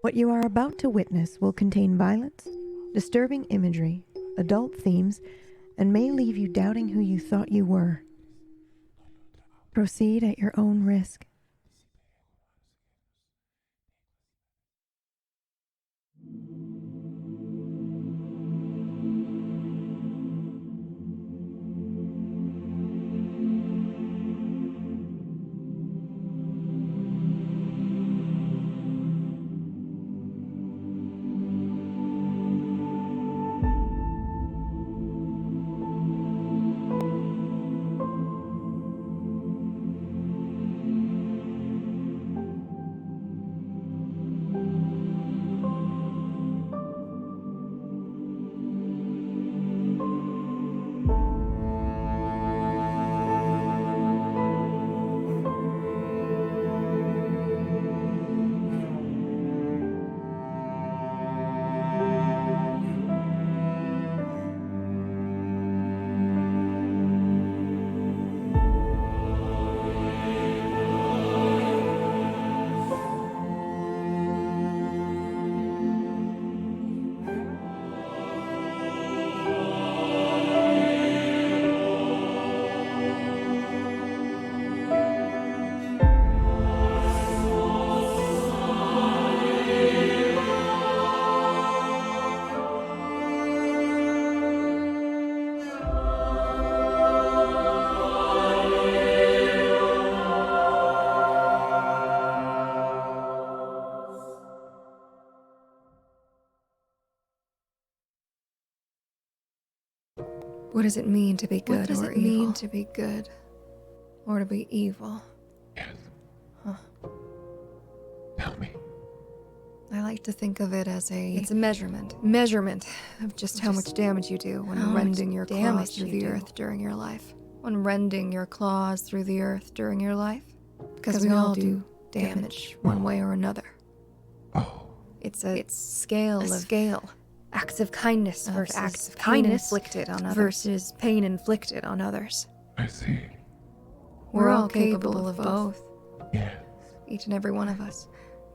What you are about to witness will contain violence, disturbing imagery, adult themes, and may leave you doubting who you thought you were. Proceed at your own risk. What does it mean to be good or evil? What does it mean to be good or to be evil? Yes. Huh. Tell me. I like to think of it as It's a measurement of just how much damage you do when rending your claws through the earth during your life. when rending your claws through the earth during your life. Because we all do damage one way or another. Oh. It's a scale of acts of kindness versus acts of pain kindness inflicted on others versus pain inflicted on others. I see. We're all capable of both. Yes. Each and every one of us.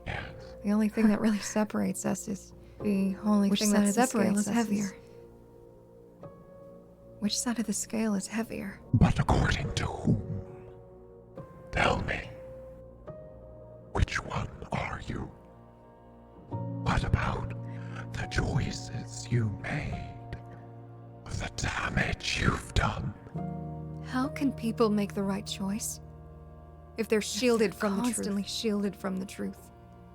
Yes. The only thing that really separates us is The only which thing side that of the scale separates is us heavier. Which side of the scale is heavier? But according to whom? Tell me. Which one are you? What about the choices you made? The damage you've done? How can people make the right choice if they're shielded from constantly shielded from the truth?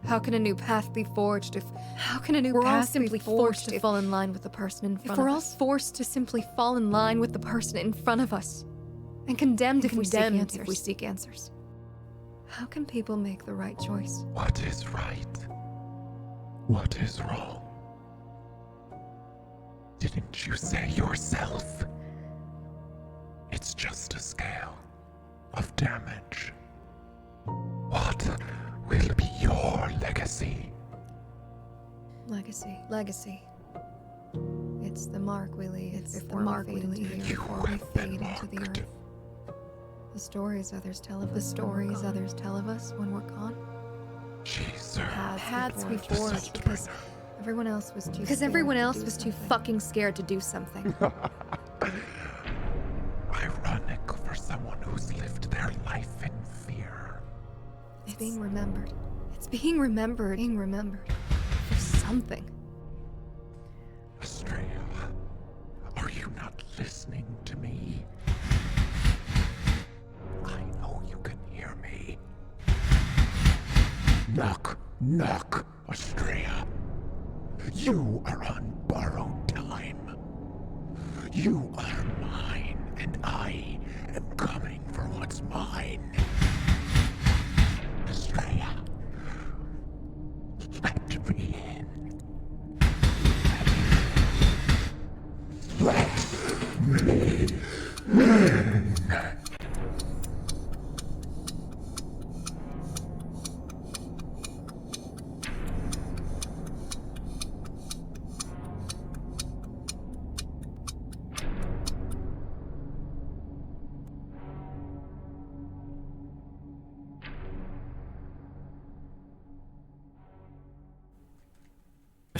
How can a new path be forged if How can a new we're all path simply be forged forced to fall in line with the person in front if of we're all us? Forced to simply fall in line with the person in front of us, and condemned if we seek answers. How can people make the right choice? What is right? What is wrong? Didn't you say yourself? It's just a scale of damage. What will be your legacy? Legacy. It's the mark we leave. It's before the mark we we fade into leave the earth. You Before we have been fade into the marked. earth. The stories others tell of us. Tell of us when we're gone. Jesus. Paths we The forged salt because bringer. everyone else was too. Because scared everyone to else do was too something. fucking scared to do something. Ironic for someone who's lived their life in fear. It's being remembered. It's being remembered For something. Astraea, are you not listening to me? I know you can hear me. Knock, Astraea. You are on borrowed time. You are mine, and I am coming for what's mine. Astraea, let me in. Let me in.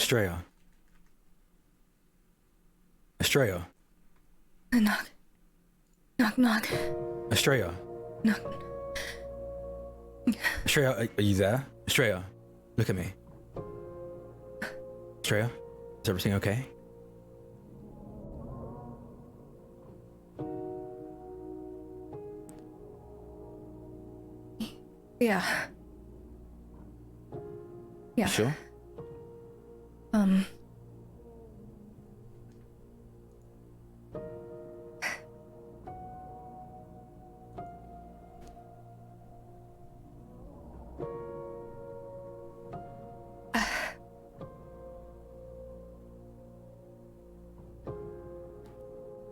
Astraea. Astraea. Knock. Knock, knock. Astraea. Knock. Astraea, are you there? Astraea, look at me. Astraea, is everything okay? Yeah. Yeah. You sure?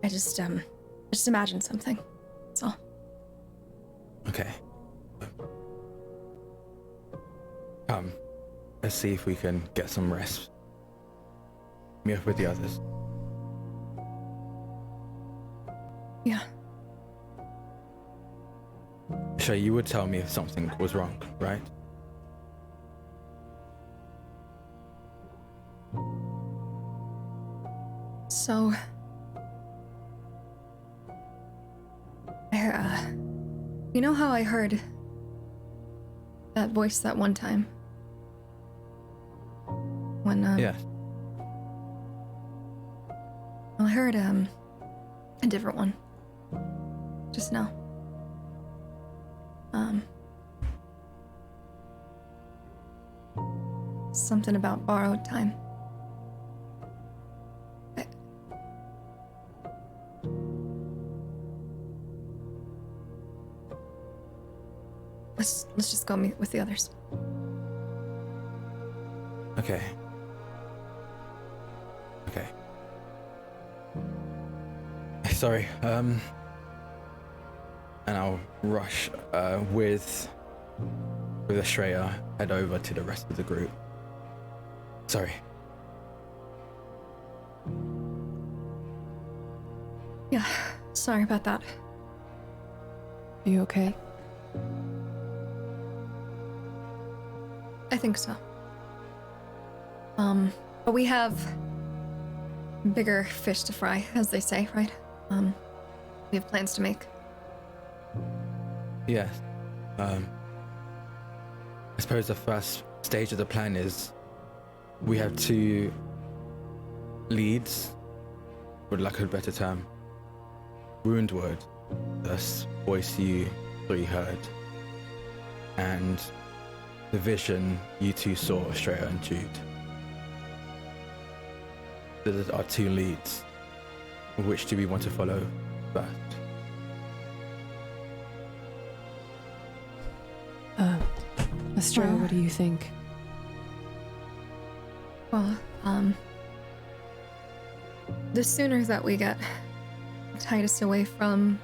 I just imagined something. That's all. Okay. Let's see if we can get some rest. Meet up with the others. Yeah. Sure, you would tell me if something was wrong, right? So, you know how I heard that voice that one time? When, Yeah. I heard, a different one. Just now. Something about borrowed time. Let's just go meet with the others. Okay. Okay. Sorry, and I'll rush with Astraea, head over to the rest of the group. Sorry. Yeah, sorry about that. You okay? I think so. But we have bigger fish to fry, as they say, right? We have plans to make. Yes. I suppose the first stage of the plan is we have 2 leads, for lack of a better term. Woundward, the voice you 3 heard, and the vision you 2 saw, Astraea and Jude. Those are 2 leads. Which do we want to follow first? Astraea, Well- what do you think? Well, the sooner that we get Titus away from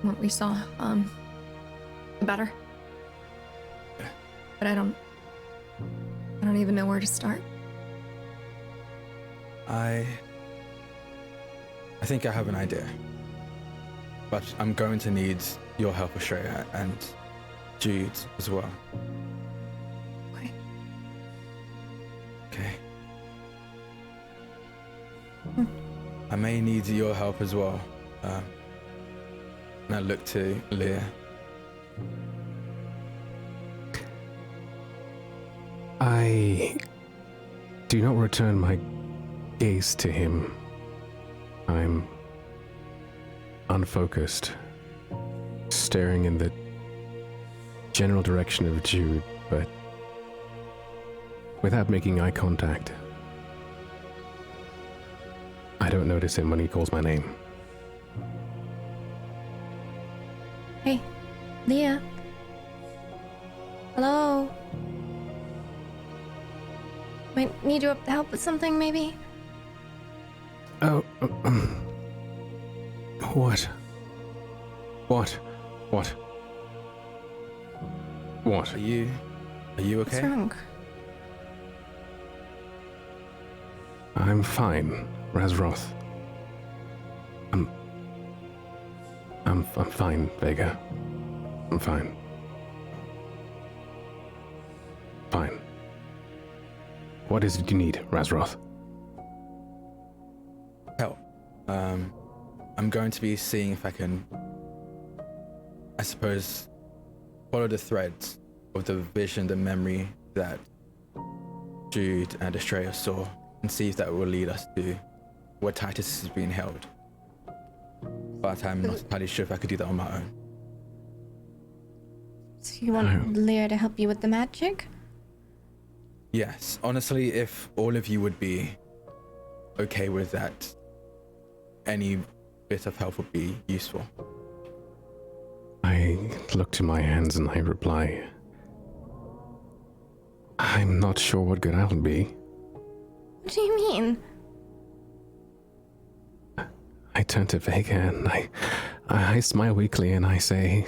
what we saw, the better. Yeah. But I don't even know where to start. I think I have an idea. But I'm going to need your help, Astraea, and Jude as well. Okay. Okay. I may need your help as well. And I look to Leah. I do not return my gaze to him. I'm unfocused, staring in the general direction of Jude, but without making eye contact. I don't notice him when he calls my name. Hey, Leah. Hello? Might need your help with something, maybe? Oh, what? What? Are you okay? What's wrong? I'm fine, Razroth. I'm fine, Vega. I'm fine. Fine. What is it you need, Razroth? Help. I'm going to be seeing if I can, I suppose, follow the threads of the vision, the memory that Jude and Astraea saw, and see if that will lead us to where Titus is being held. But I'm not entirely sure if I could do that on my own. So you want Leah to help you with the magic? Yes, honestly, if all of you would be okay with that, any bit of help would be useful. I look to my hands and I reply, I'm not sure what good I'll be. What do you mean? I turn to Vega and I smile weakly and I say,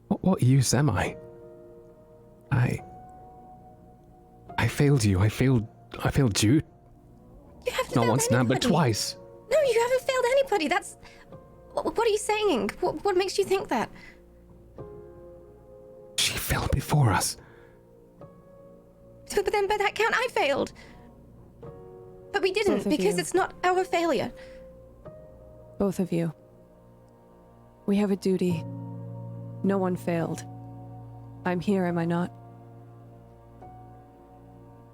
what use am I? I failed you. I failed Jude. You haven't Not failed once now, but anybody. twice. No, you haven't failed anybody. That's... What are you saying? What makes you think that? She fell before us. But then by that count, I failed. But we didn't, Both of because you. it's not our failure. Both of you. We have a duty. No one failed. I'm here, am I not?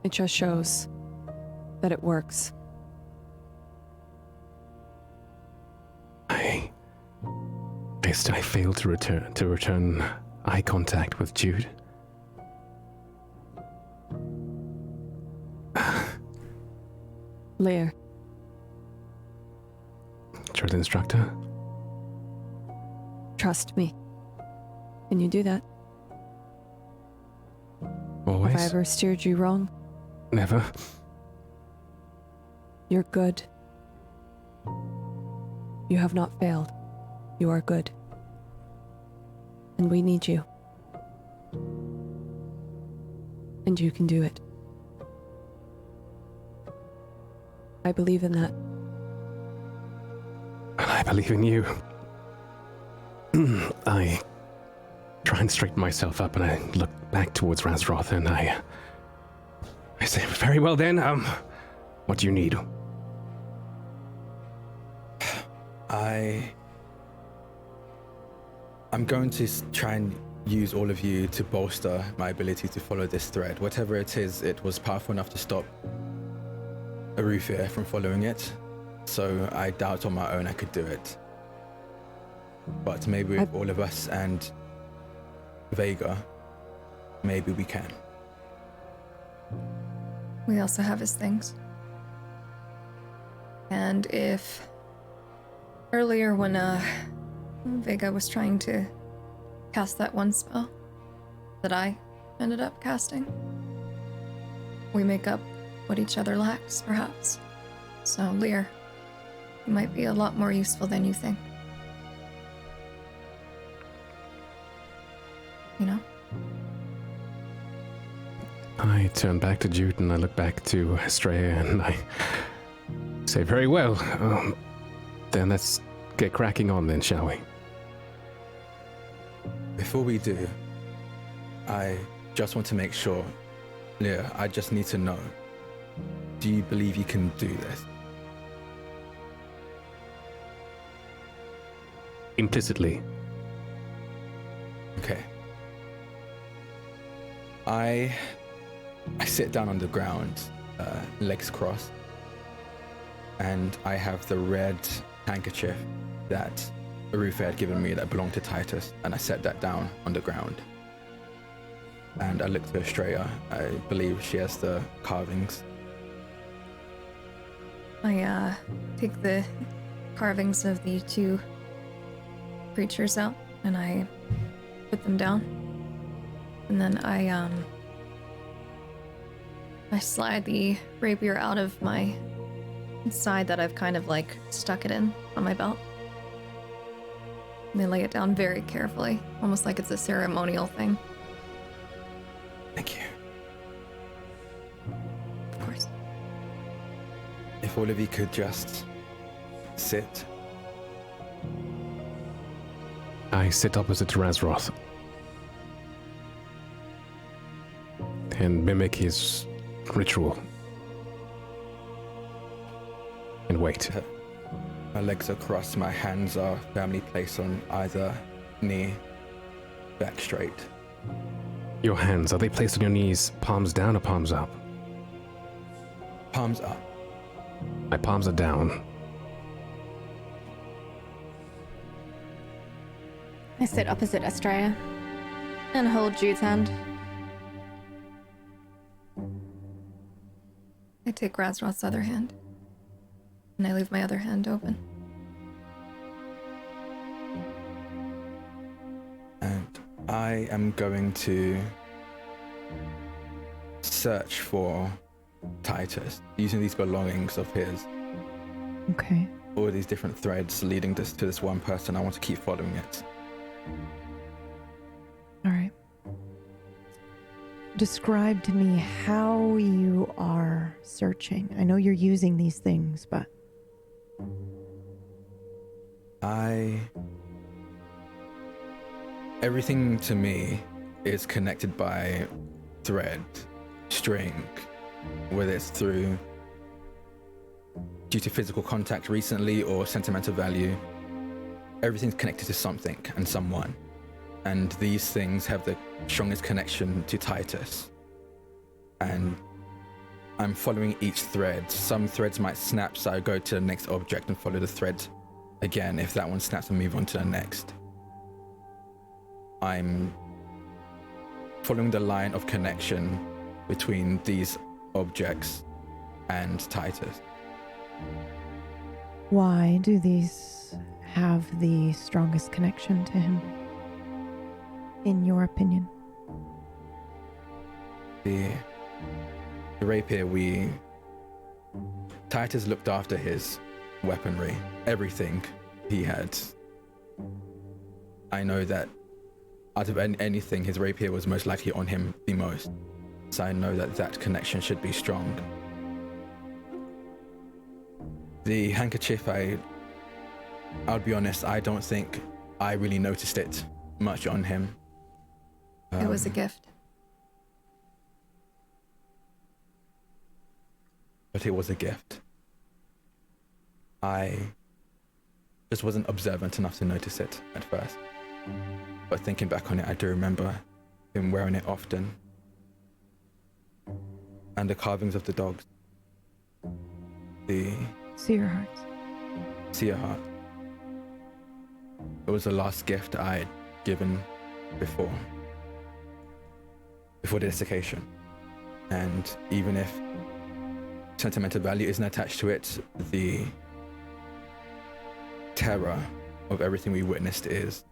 It just shows that it works. I failed to return eye contact with Jude. Lear, Drill instructor. trust me. Can you do that? Always. Have I ever steered you wrong? Never. You're good. You have not failed. You are good. And we need you. And you can do it. I believe in that. And I believe in you. I try and straighten myself up and I look back towards Razroth and I say, very well then, what do you need? I'm going to try and use all of you to bolster my ability to follow this thread. Whatever it is, it was powerful enough to stop Arufia from following it, so I doubt on my own I could do it. But maybe with all of us and Vega, maybe we can. We also have his things. And if earlier when Vega was trying to cast that one spell that I ended up casting, we make up what each other lacks, perhaps. So, Lear, you might be a lot more useful than you think. You know? I turn back to Jude and I look back to Astraea and I say, very well, then let's get cracking on then, shall we? Before we do, I just want to make sure, Leah, I just need to know, do you believe you can do this? Implicitly. Okay. I sit down on the ground, legs crossed, and I have the red handkerchief that Arufia had given me that belonged to Titus, and I set that down on the ground. And I look to Astraea. I believe she has the carvings. I take the carvings of the two creatures out and I put them down. And then I slide the rapier out of my side that I've kind of like stuck it in on my belt. And I lay it down very carefully, almost like it's a ceremonial thing. Thank you. Of course. If all of you could just sit. I sit opposite to Razroth. and mimic his ritual. And wait. My legs are crossed, my hands are firmly placed on either knee, back straight. Your hands, are they placed on your knees, palms down or palms up? Palms up. My palms are down. I sit opposite Astraea and hold Jude's hand. I take Razroth's other hand, and I leave my other hand open. And I am going to search for Titus, using these belongings of his. Okay. All these different threads leading to this one person. I want to keep following it. All right. Describe to me how you are searching. I know you're using these things, but... Everything to me is connected by thread, string, whether it's due to physical contact recently or sentimental value. Everything's connected to something and someone. And these things have the strongest connection to Titus. And I'm following each thread. Some threads might snap, so I go to the next object and follow the thread again. If that one snaps, I move on to the next. I'm following the line of connection between these objects and Titus. Why do these have the strongest connection to him, in your opinion? The rapier, Titus looked after his weaponry, everything he had. I know that out of anything, his rapier was most likely on him the most. So I know that connection should be strong. The handkerchief, I'll be honest, I don't think I really noticed it much on him. It was a gift. But it was a gift. I just wasn't observant enough to notice it at first. But thinking back on it, I do remember him wearing it often. And the carvings of the dogs. The Seer hearts. seer heart. It was the last gift I had given before the desiccation. And even if sentimental value isn't attached to it, the terror of everything we witnessed is.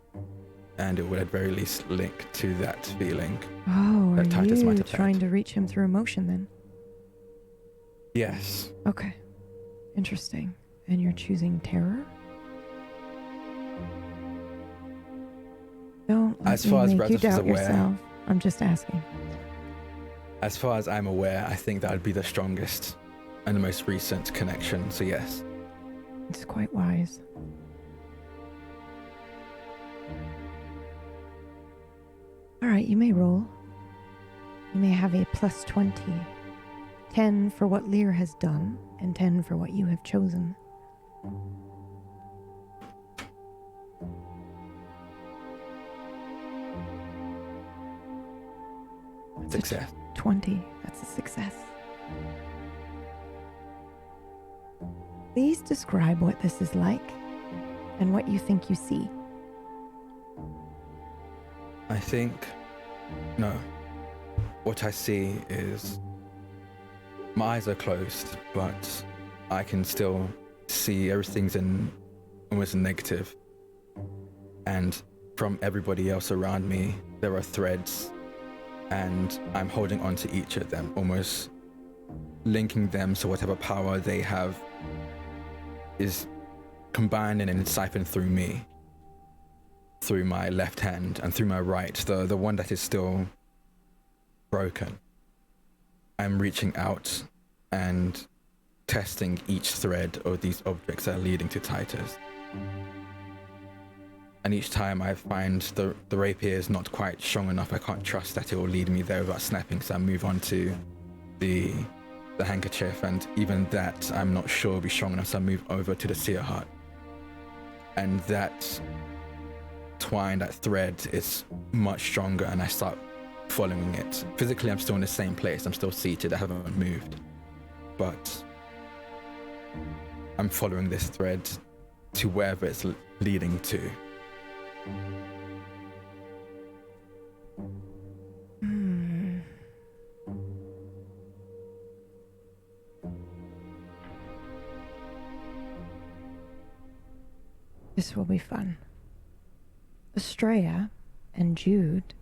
And it would at very least link to that feeling. Oh, are that Titus you might have trying had. to reach him through emotion then? Yes. Okay. Interesting. And you're choosing terror? Don't let As far as me make you Razroth is doubt aware- yourself. I'm just asking. As far as I'm aware, I think that would be the strongest and the most recent connection, so yes. It's quite wise. All right, you may roll. You may have a plus 20. 10 for what Lear has done, and 10 for what you have chosen. That's a Success. 20. That's a success. Please describe what this is like and what you think you see. I think, no. What I see is my eyes are closed, but I can still see everything's in almost negative. And from everybody else around me, there are threads, and I'm holding on to each of them, almost linking them so whatever power they have is combined and siphoned through me, through my left hand and through my right, the one that is still broken. I'm reaching out and testing each thread of these objects that are leading to Titus. And each time I find the rapier is not quite strong enough, I can't trust that it will lead me there without snapping, so I move on to the handkerchief, and even that I'm not sure will be strong enough, so I move over to the seer heart. And that twine, that thread is much stronger, and I start following it. Physically, I'm still in the same place. I'm still seated. I haven't moved. But I'm following this thread to wherever it's leading to. This will be fun. Astraea and Jude,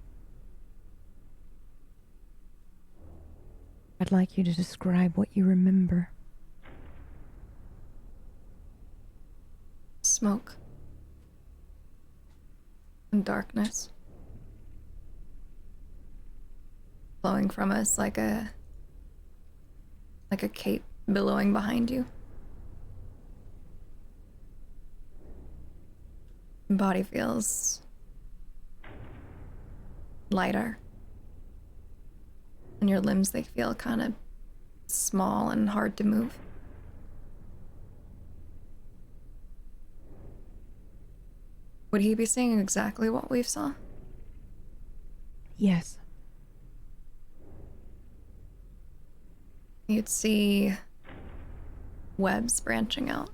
I'd like you to describe what you remember. Smoke. And darkness. Flowing from us like a cape billowing behind you. Body feels lighter. And your limbs, they feel kind of small and hard to move. Would he be seeing exactly what we saw? Yes. You'd see webs branching out.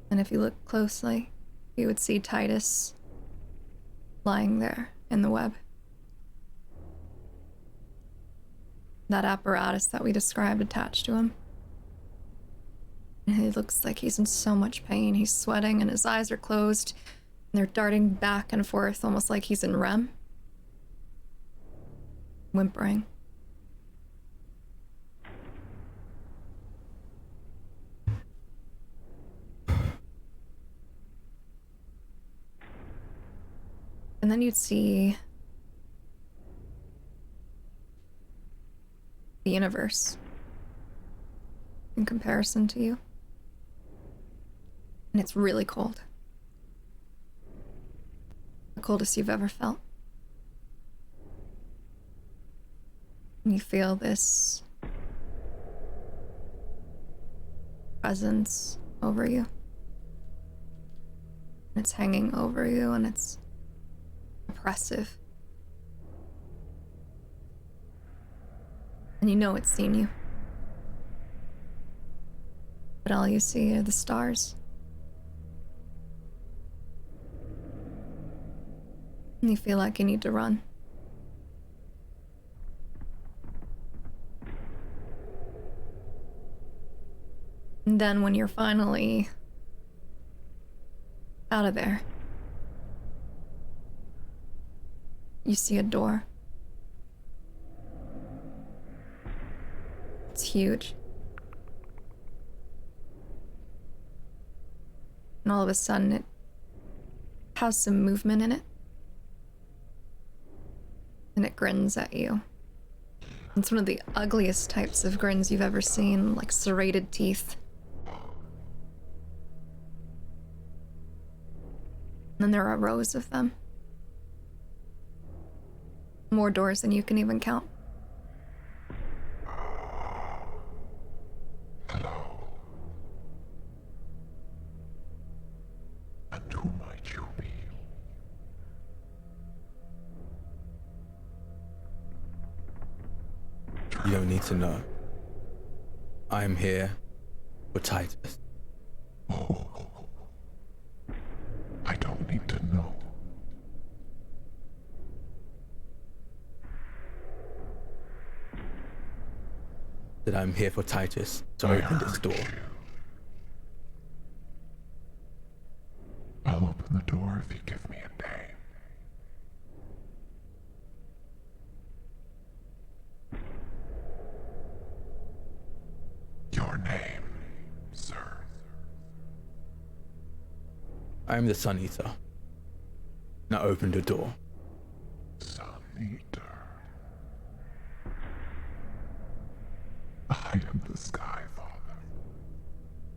And if you look closely, you would see Titus lying there in the web. That apparatus that we described attached to him. And he looks like he's in so much pain. He's sweating and his eyes are closed. And they're darting back and forth, almost like he's in REM. Whimpering. And then you'd see the universe in comparison to you. And it's really cold. The coldest you've ever felt. And you feel this presence over you. And it's hanging over you, and it's oppressive. And you know it's seen you. But all you see are the stars. And you feel like you need to run. And then when you're finally out of there, you see a door. It's huge. And all of a sudden, it has some movement in it. And it grins at you. It's one of the ugliest types of grins you've ever seen, like serrated teeth. And then there are rows of them. More doors than you can even count. Hello. And who might you be? You don't need to know. I'm here for Titus. Oh, I don't need to know. That I'm here for Titus to I open this heard door. you. I'll open the door if you give me a name. Your name, sir. I'm the Sun Eater. Now open the door. Sun Eater. I am the Sky Father.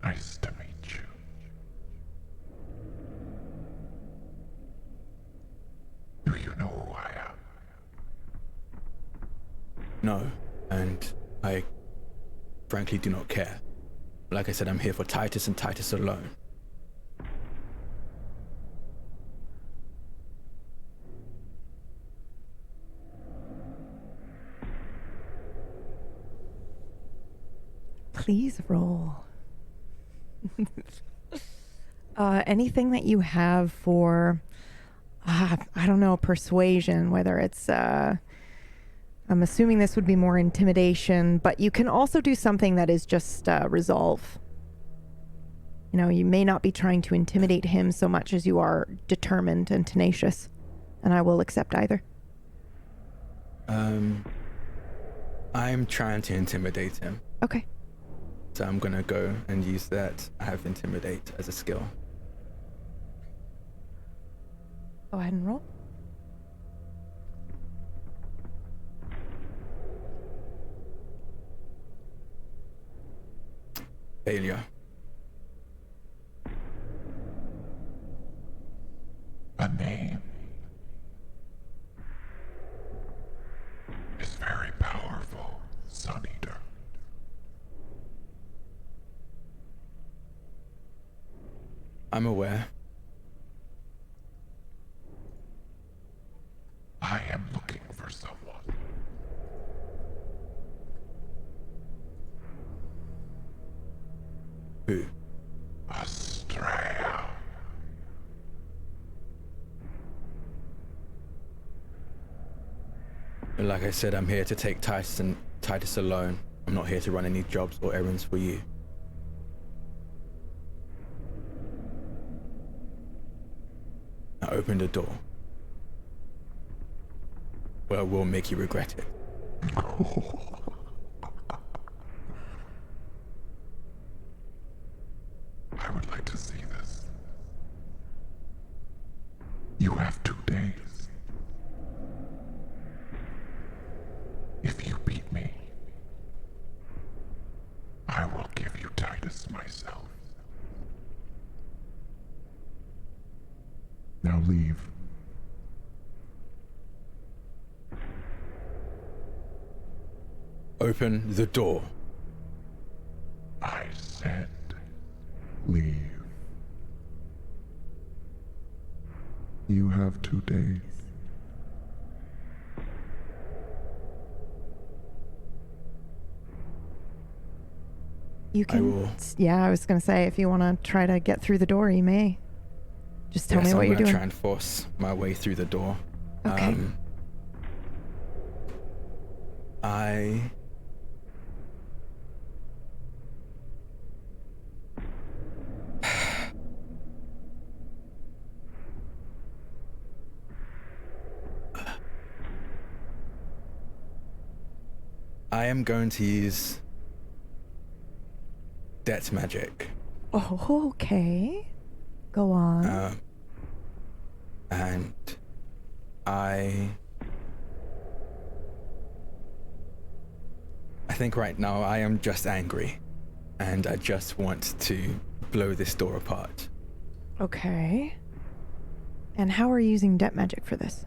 Nice to meet you. Do you know who I am? No, and I frankly do not care. Like I said, I'm here for Titus and Titus alone. Please roll. Anything that you have for, I don't know, persuasion, whether it's, I'm assuming this would be more intimidation, but you can also do something that is just resolve. You know, you may not be trying to intimidate him so much as you are determined and tenacious, and I will accept either. I'm trying to intimidate him. Okay. So I'm gonna go and use that. I have intimidate as a skill. Go ahead and roll. Failure. A name is very powerful, Sun Eater. I'm aware. I am looking for someone. Who? Astraea. Like I said, I'm here to take Titus alone. I'm not here to run any jobs or errands for you. Now open the door. Well, we'll make you regret it. I would like to see this. You have 2 days. If you beat me, I will give you Titus myself. Now leave. Open the door. I said leave. You have 2 days. You can. will. Yeah, I was going to say, if you want to try to get through the door, you may. Just tell me what you're I'm gonna doing. try and force my way through the door. Okay. I am going to use debt magic. Oh, okay. Go on. And I think right now I am just angry, and I just want to blow this door apart. Okay. And how are you using debt magic for this?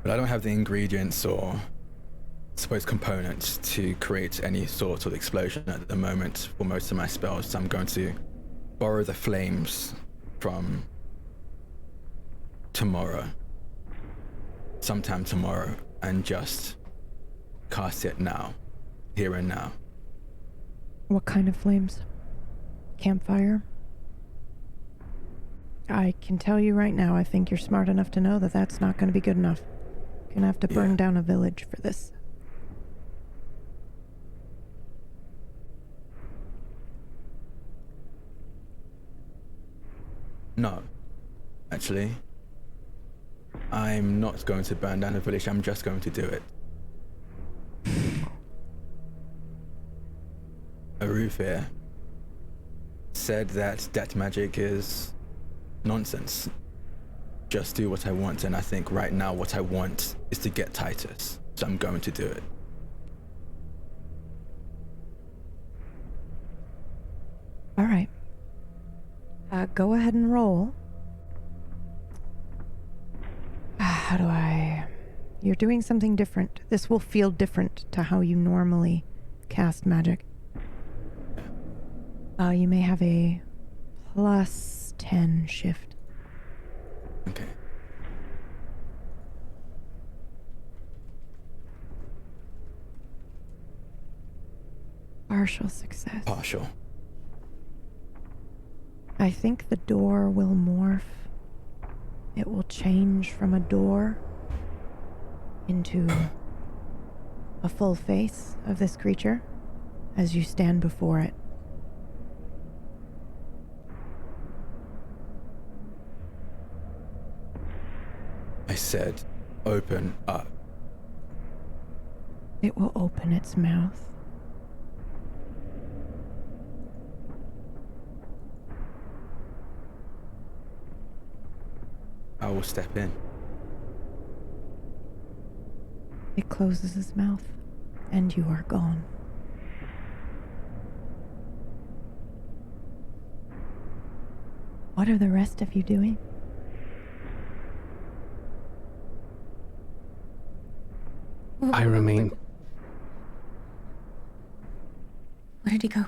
But I don't have the ingredients or supposed components to create any sort of explosion at the moment for most of my spells, so I'm going to borrow the flames from tomorrow, sometime tomorrow, and just cast it now, here and now. What kind of flames? Campfire? I can tell you right now, I think you're smart enough to know that that's not going to be good enough. You're going to have to burn down a village for this. No, actually, I'm not going to burn down a village, I'm just going to do it. Arufir said that debt magic is nonsense. Just do what I want, and I think right now what I want is to get Titus, so I'm going to do it. All right. Go ahead and roll. You're doing something different. This will feel different to how you normally cast magic. You may have a +10 shift. Okay. Partial success. Partial. I think the door will morph. It will change from a door into a full face of this creature as you stand before it. I said, open up. It will open its mouth. I will step in. It closes its mouth, and you are gone. What are the rest of you doing? I remain. Where did he go?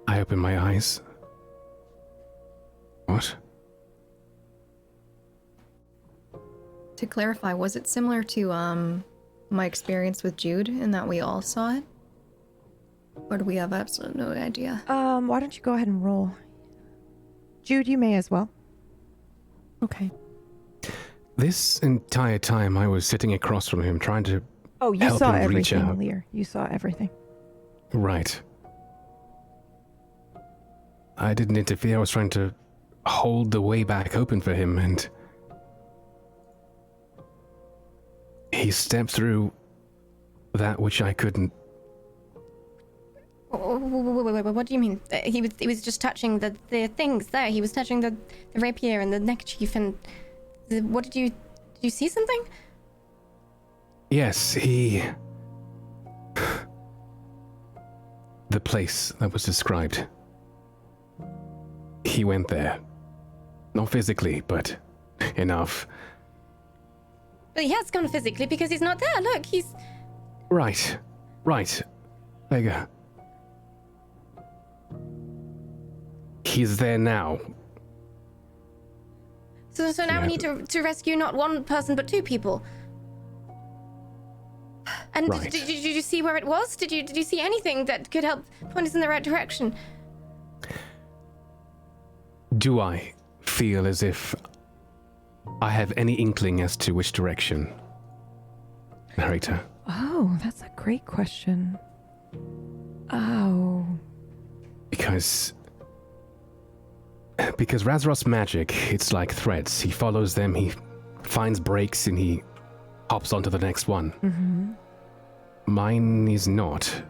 I open my eyes. What? To clarify, was it similar to my experience with Jude in that we all saw it? Or do we have absolutely no idea? Why don't you go ahead and roll? Jude, you may as well. Okay. This entire time I was sitting across from him trying to Oh, you help saw him reach everything, out. Lear. You saw everything. Right. I didn't interfere. I was trying to hold the way back open for him, and he stepped through that which I couldn't. What do you mean? He was just touching the things there. He was touching the rapier and the neckerchief and what did you see something? Yes, the place that was described. He went there. Not physically, but enough. But he has gone physically because he's not there. Look, he's... Right. Vega. He's there now. So now Yeah. we need to rescue not one person but two people. And Right. did you see where it was? Did you see anything that could help point us in the right direction? Do I feel as if I have any inkling as to which direction? Narrator. Oh, that's a great question. Oh. Because Razor's magic, it's like threads. He follows them, he finds breaks, and he hops onto the next one. Mm-hmm. Mine is not.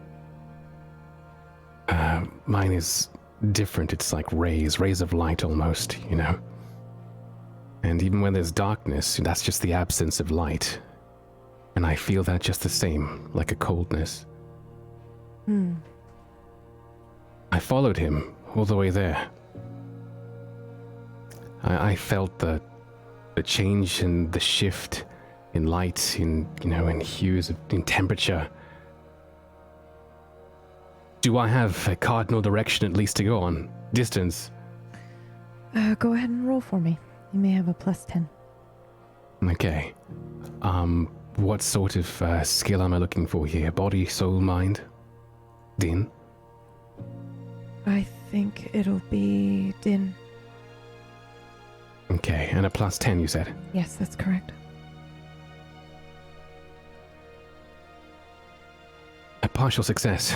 Mine is different. It's like rays of light almost, you know? And even when there's darkness, that's just the absence of light. And I feel that just the same, like a coldness. I followed him all the way there. I felt the change and the shift in light, in hues, in temperature. Do I have a cardinal direction at least to go on? Distance? Go ahead and roll for me. You may have a +10. Okay. What sort of skill am I looking for here? Body, soul, mind? Din? I think it'll be Din. Okay, and a +10 you said? Yes, that's correct. A partial success.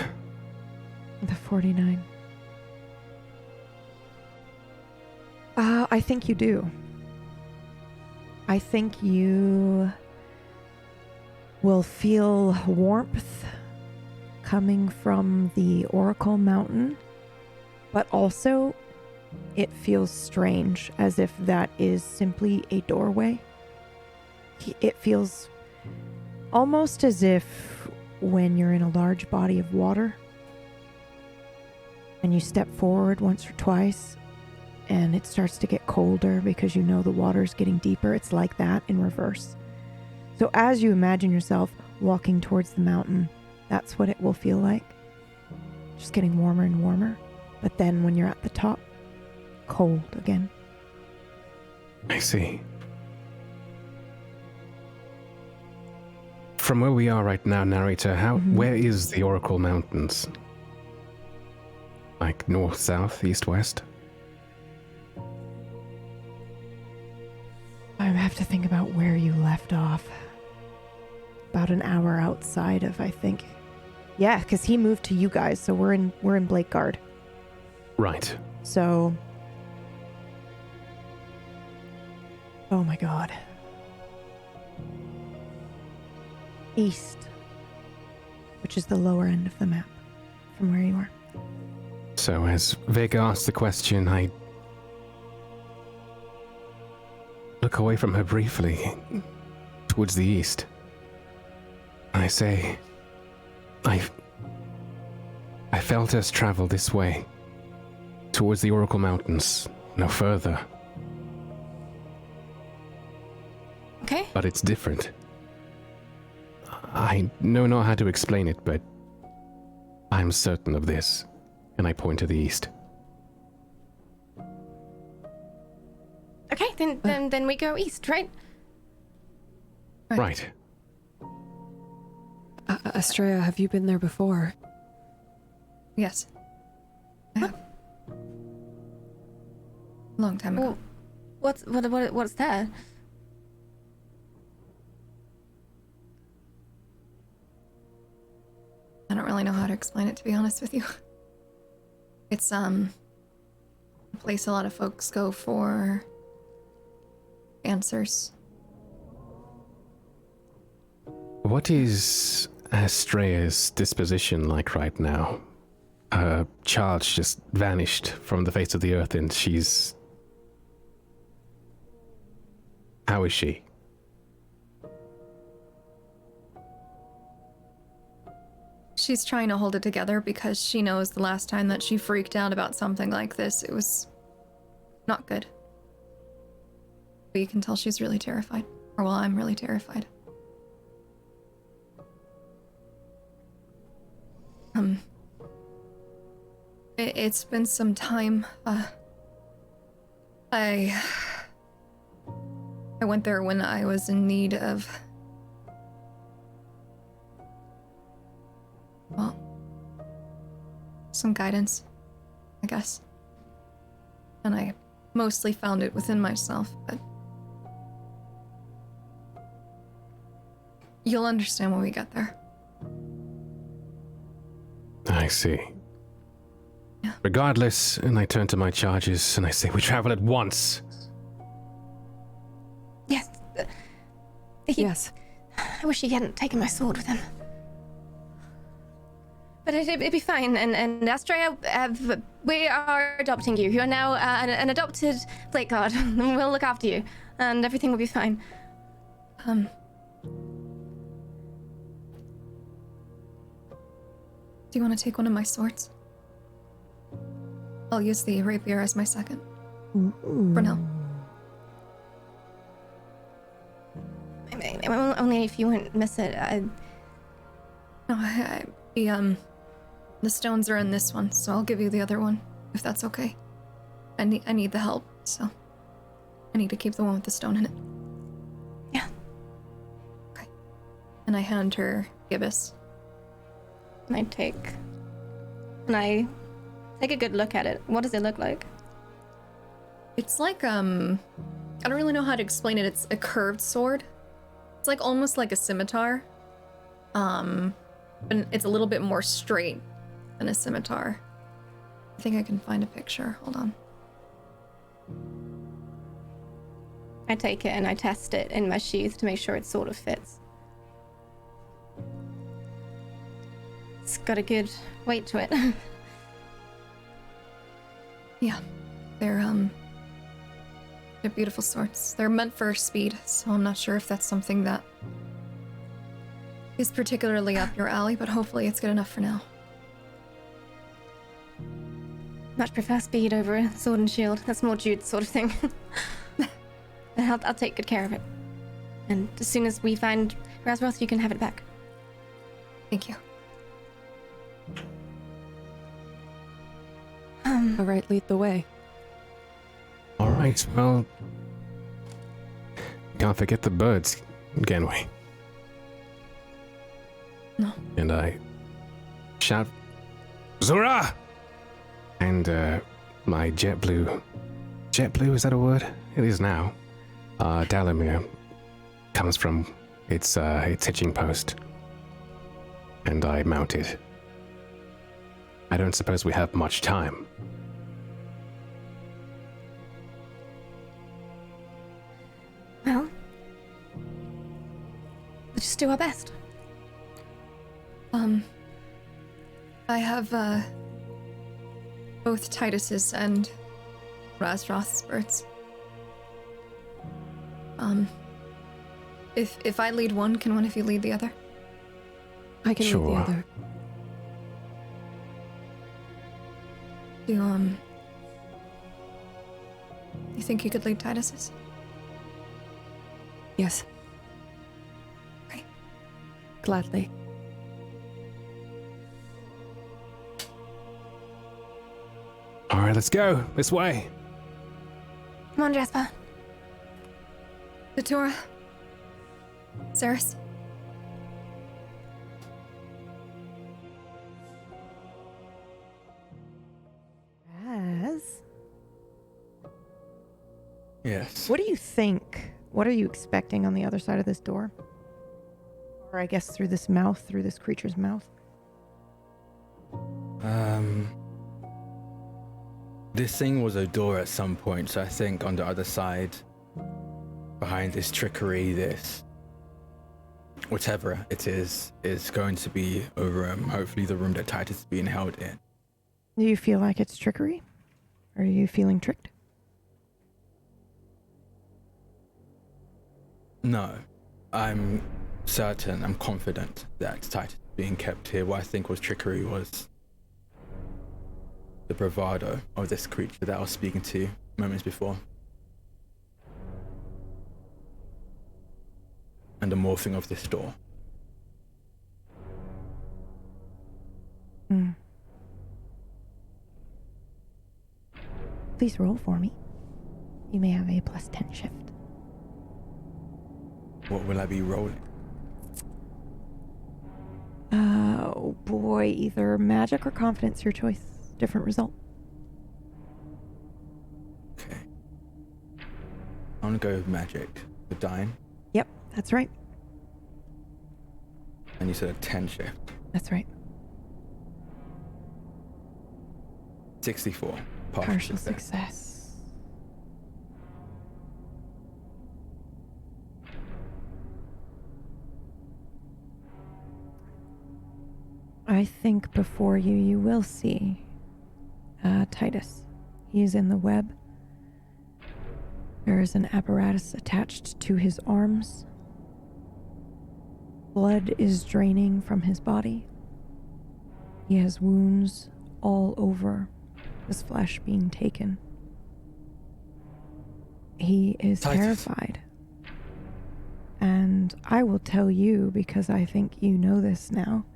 The 49. I think you do. I think you will feel warmth coming from the Oracle Mountain, but also it feels strange, as if that is simply a doorway. It feels almost as if when you're in a large body of water and you step forward once or twice, and it starts to get colder because you know the water's getting deeper. It's like that in reverse. So as you imagine yourself walking towards the mountain, that's what it will feel like. Just getting warmer and warmer. But then when you're at the top, cold again. I see. From where we are right now, narrator, where is the Oracle Mountains? Like north, south, east, west? I have to think about where you left off. About an hour outside of, I think. Yeah, because he moved to you guys, so we're in Blakeguard. Right. So, oh my god. East, which is the lower end of the map from where you are. So as Vega asks the question, I look away from her briefly, towards the east. I say, I felt us travel this way, towards the Oracle Mountains, no further. Okay. But it's different. I know not how to explain it, but I'm certain of this, and I point to the east. Okay, then we go east, right? Right. Astraea, have you been there before? Yes. I have. Long time ago. Well, what's that? I don't really know how to explain it, to be honest with you. It's a place a lot of folks go for answers. What is Astraea's disposition like right now? Her charge just vanished from the face of the earth, and she's... How is she? She's trying to hold it together because she knows the last time that she freaked out about something like this, it was not good. But you can tell she's really terrified. Or, well, I'm really terrified. It's been some time. I went there when I was in need of... well, some guidance, I guess. And I mostly found it within myself, but... you'll understand when we get there. I see. Yeah. Regardless, and I turn to my charges and I say, we travel at once. Yes. Yes. I wish he hadn't taken my sword with him. But it'd be fine, and Astraea, we are adopting you. You're now an adopted Blakeguard. We'll look after you, and everything will be fine. Do you want to take one of my swords? I'll use the rapier as my second. For now. Only if you wouldn't miss it. No, the stones are in this one, so I'll give you the other one, if that's okay. I need the help, so I need to keep the one with the stone in it. Yeah. Okay. And I hand her Gibbous. And I take a good look at it. What does it look like? It's like, I don't really know how to explain it. It's a curved sword. It's like almost like a scimitar. But it's a little bit more straight than a scimitar. I think I can find a picture. Hold on. I take it and I test it in my sheath to make sure it sort of fits. It's got a good weight to it. Yeah. They're beautiful swords. They're meant for speed, so I'm not sure if that's something that is particularly up your alley, but hopefully it's good enough for now. much prefer speed over sword and shield. That's more Jude's sort of thing. I'll take good care of it. And as soon as we find Razroth, you can have it back. Thank you. All right, lead the way. All right, well, can't forget the birds, can we? No. And I shout, Zora! And my jet blue, is that a word? It is now. Dalamir comes from its hitching post. And I mount it. I don't suppose we have much time. Well, let's just do our best. I have, both Titus's and Razroth's birds. If I lead one, can one of you lead the other? I can lead Sure. the other. You think you could lead Titus's? Yes. Okay. Gladly. All right, let's go. This way. Come on, Jasper. Datura. Ceres. As? Yes. What do you think? What are you expecting on the other side of this door? Or I guess through this mouth, through this creature's mouth? This thing was a door at some point, so I think on the other side, behind this trickery, this whatever it is going to be a room. Hopefully the room that Titus is being held in. Do you feel like it's trickery? Are you feeling tricked? No. I'm certain, I'm confident that Titus being kept here. What I think was trickery was the bravado of this creature that I was speaking to moments before. And the morphing of this door. Please roll for me. You may have a +10 shift. What will I be rolling? Oh boy, either magic or confidence, your choice. Different result. Okay. I want to go with magic. The dying. Yep, that's right. And you said a 10 shift. That's right. 64. Partial success. I think before you will see Titus. He is in the web. There is an apparatus attached to his arms. Blood is draining from his body. He has wounds all over, his flesh being taken. He is Titus. terrified. And I will tell you, because I think you know this now,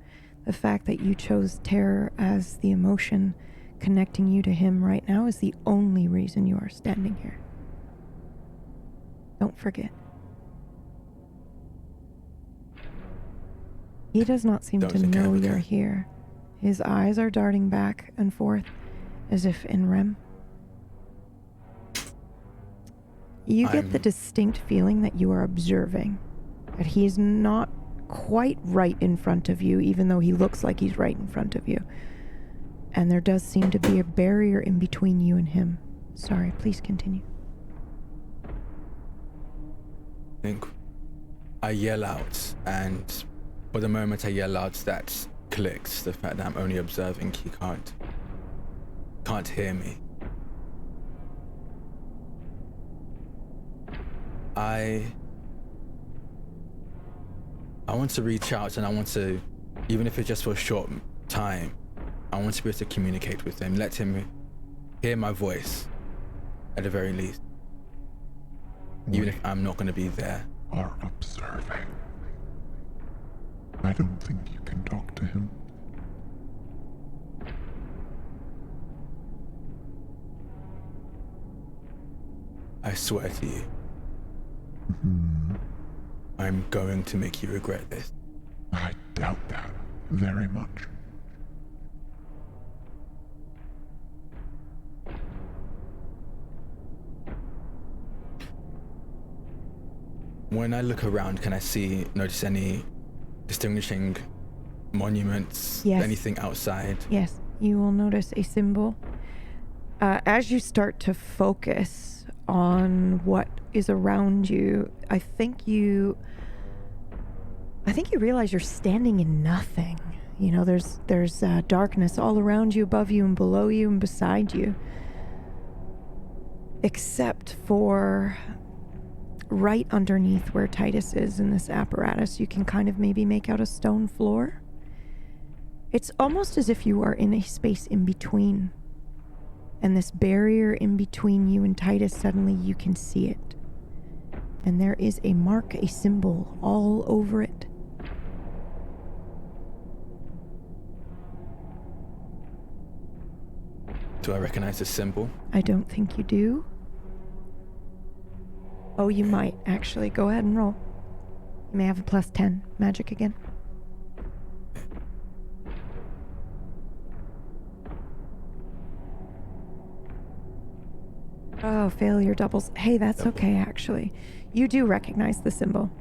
the fact that you chose terror as the emotion connecting you to him right now is the only reason you are standing here. Don't forget. He does not seem Don't to think I know ever you're can. here. His eyes are darting back and forth as if in REM. You get the I'm- distinct feeling that you are observing, that he's not quite right in front of you, even though he looks like he's right in front of you. And there does seem to be a barrier in between you and him. Sorry, please continue. I think I yell out, and for the moment I yell out, that clicks. The fact that I'm only observing, he can't hear me. I want to reach out, and I want to, even if it's just for a short time, I want to be able to communicate with him, let him hear my voice, at the very least. Even if I'm not going to be there. Are observing. I don't think you can talk to him. I swear to you, I'm going to make you regret this. I doubt that very much. When I look around, can I notice any distinguishing monuments? Yes. Anything outside? Yes, you will notice a symbol. As you start to focus on what is around you, I think you realize you're standing in nothing. You know, there's darkness all around you, above you and below you and beside you. Except for right underneath where Titus is in this apparatus, you can kind of maybe make out a stone floor. It's almost as if you are in a space in between. And this barrier in between you and Titus, suddenly you can see it. And there is a mark, a symbol all over it. Do I recognize this symbol? I don't think you do. Oh, you might, actually. Go ahead and roll. You may have a plus 10. Magic again. Oh, failure doubles. Hey, that's okay, actually. You do recognize the symbol.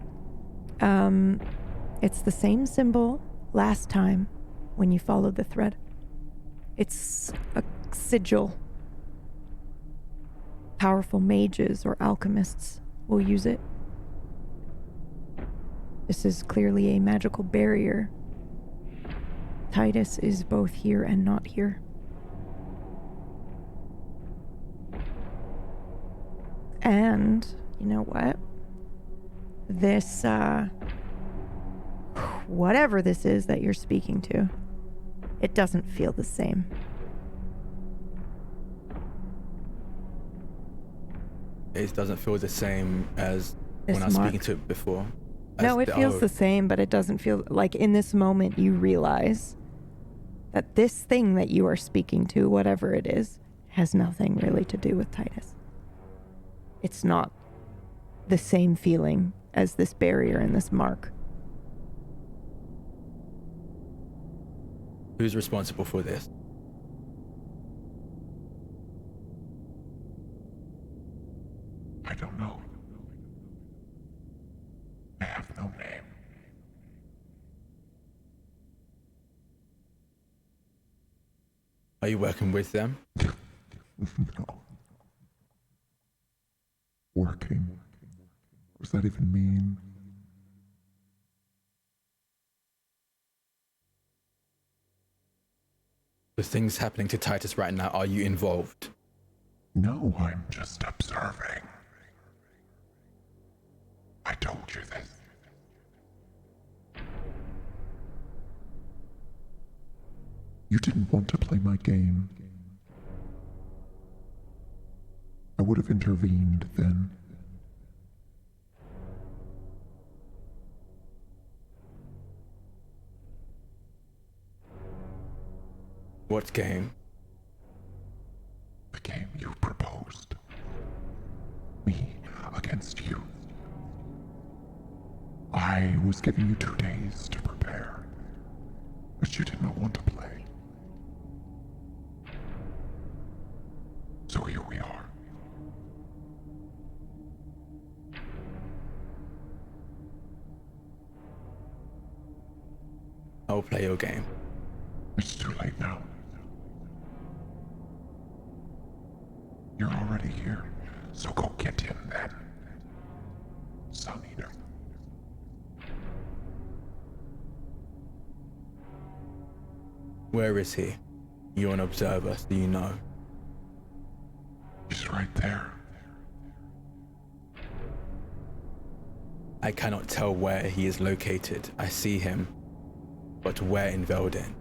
It's the same symbol last time when you followed the thread. It's a sigil. Powerful mages or alchemists will use it. This is clearly a magical barrier. Titus is both here and not here. And, you know what? This, whatever this is that you're speaking to, it doesn't feel the same. It doesn't feel the same as This when I was mark. speaking to it before. No, it feels the same, but it doesn't feel like in this moment you realize that this thing that you are speaking to, whatever it is, has nothing really to do with Titus. It's not the same feeling as this barrier and this mark. Who's responsible for this? I don't know. I have no name. Are you working with them? No. Working? What does that even mean? The things happening to Titus right now, are you involved? No, I'm just observing. I told you this. You didn't want to play my game. I would have intervened then. What game? The game you proposed. Me against you. I was giving you 2 days to prepare, but you did not want to play. So here we are. I'll play your game. It's too late now. You're already here, so go get him then. Sun Eater. Where is he? You're an observer, so you know. He's right there. I cannot tell where he is located. I see him, but where in Velden?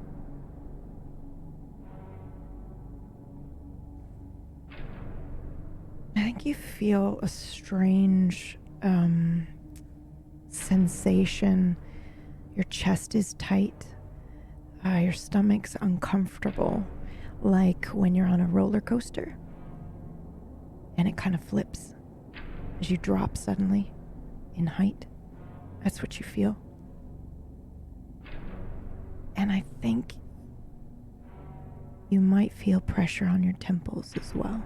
think you feel a strange sensation. Your chest is tight. Your stomach's uncomfortable, like when you're on a roller coaster. And it kind of flips as you drop suddenly in height. That's what you feel. And I think you might feel pressure on your temples as well.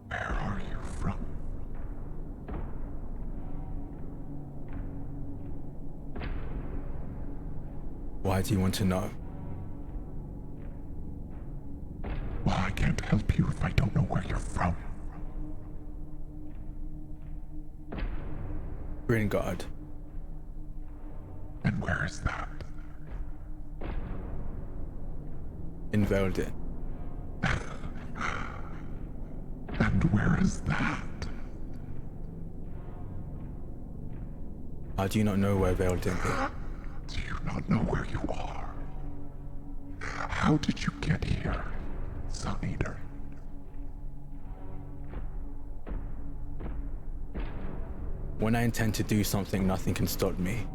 Where are you from? Why do you want to know? Well, I can't help you if I don't know where you're from. Gringard. And where is that? In Veldin. And where is that? How do you not know where Veldin is? Do you not know where you are? How did you get here, Sun Eater? When I intend to do something, nothing can stop me.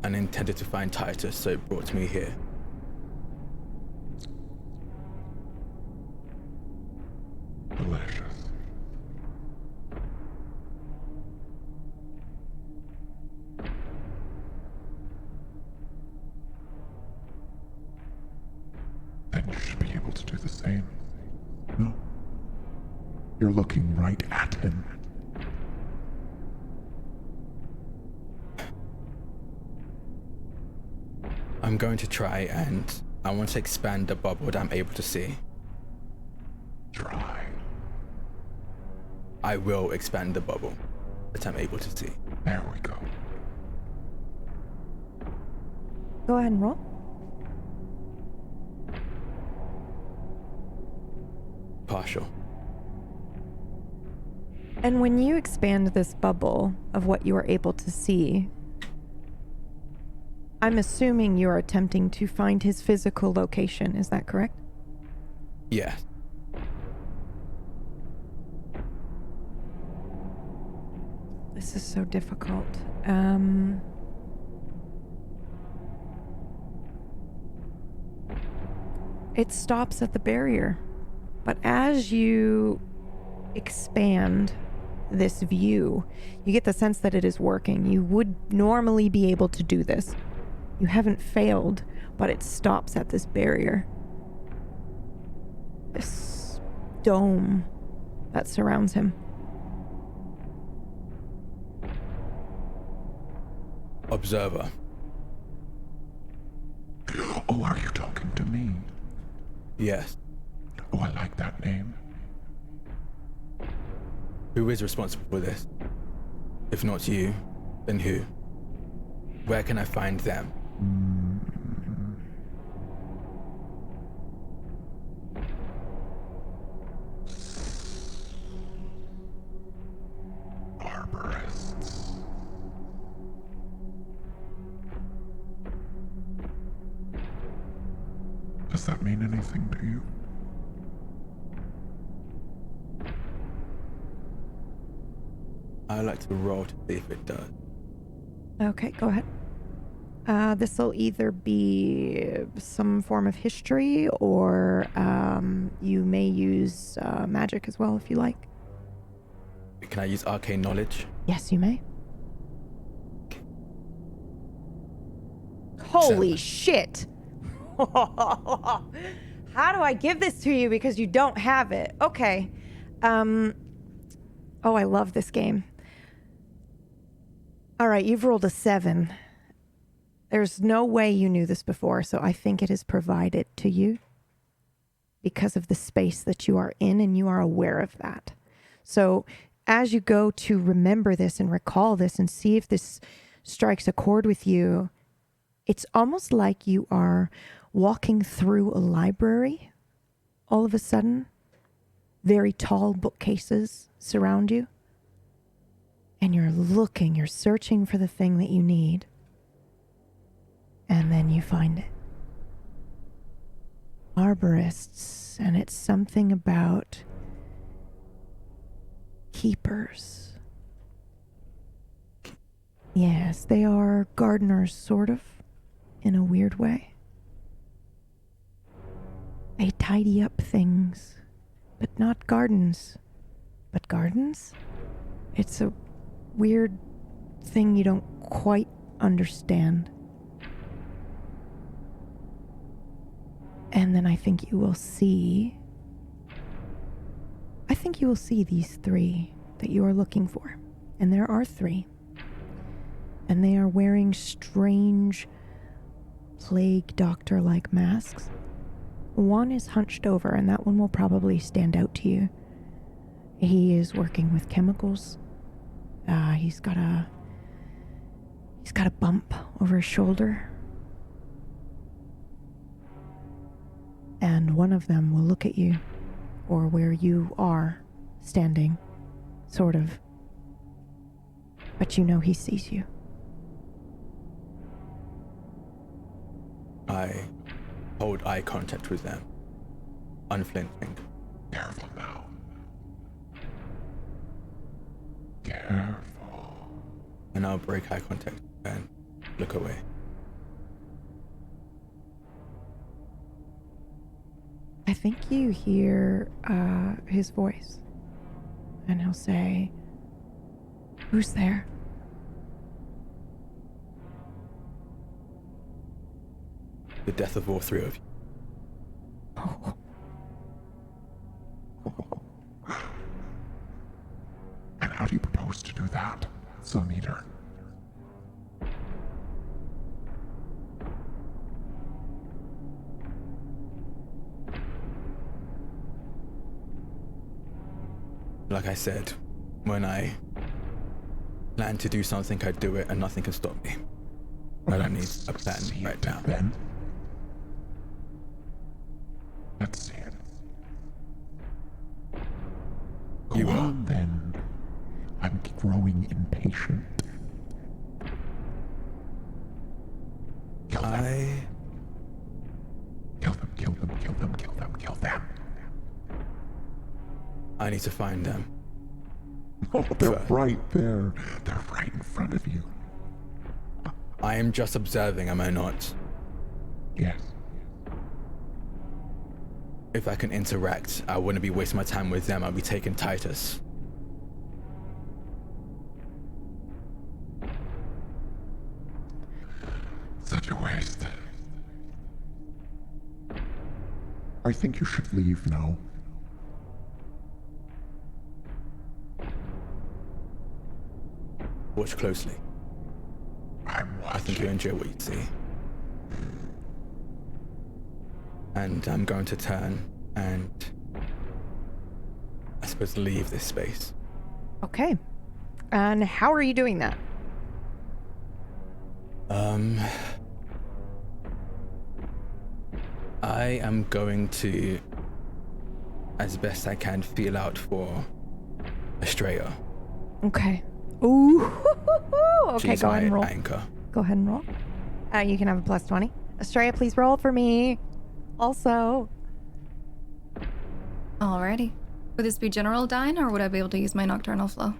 And I intended to find Titus, so it brought me here. Delicious. Then you should be able to do the same. No? You're looking right at him. I'm going to try, and I want to expand the bubble that I'm able to see. Try. I will expand the bubble that I'm able to see. There we go. Go ahead and roll. Partial. And when you expand this bubble of what you are able to see, I'm assuming you're attempting to find his physical location. Is that correct? Yeah. This is so difficult. It stops at the barrier. But as you expand this view, you get the sense that it is working. You would normally be able to do this. You haven't failed, but it stops at this barrier. This dome that surrounds him. Observer. Oh, are you talking to me? Yes. Oh, I like that name. Who is responsible for this? If not you, then who? Where can I find them? Arborists. Does that mean anything to you? I like to roll to see if it does. Okay, go ahead. This will either be some form of history, or you may use magic as well if you like. Can I use arcane knowledge? Yes, you may. Holy shit! How do I give this to you because you don't have it? Okay. Oh, I love this game. All right, you've rolled a 7. There's no way you knew this before, so I think it is provided to you because of the space that you are in, and you are aware of that. So as you go to remember this and recall this and see if this strikes a chord with you, it's almost like you are walking through a library all of a sudden. Very tall bookcases surround you. And you're looking, you're searching for the thing that you need. And then you find it. arborists, and it's something about keepers. Yes, they are gardeners, sort of, in a weird way. They tidy up things, but not gardens. But gardens? It's a weird thing you don't quite understand. And then I think you will see these three that you are looking for. And there are three. And they are wearing strange plague doctor-like masks. One is hunched over, and that one will probably stand out to you. He is working with chemicals. He's got a bump over his shoulder. And one of them will look at you, or where you are standing, sort of. But you know he sees you. I hold eye contact with them, unflinching. Careful now. Careful. And I'll break eye contact and look away. I think you hear his voice, and he'll say, "Who's there?" The death of all three of you. Oh. And how do you propose to do that, Sun Eater? Like I said, when I plan to do something, I do it and nothing can stop me. I don't need a plan right now. Then let's see it. Go You on then. I'm growing impatient. Kill them. Kill them, kill them, kill them, kill them, kill them. I need to find them. Oh, they're right there. They're right in front of you. I am just observing, am I not? Yes. If I can interact, I wouldn't be wasting my time with them. I'll be taking Titus. Such a waste. I think you should leave now. Watch closely. I'm watching. I think you enjoy what you see. And I'm going to turn and, I suppose, leave this space. Okay. And how are you doing that? I am going to, as best I can, feel out for Astraea. Okay. Ooh. Okay, She's go ahead and my roll. anchor. Go ahead and roll. You can have a plus 20. Astraea, please roll for me. Also. Alrighty. Would this be general Dine, or would I be able to use my Nocturnal Flow?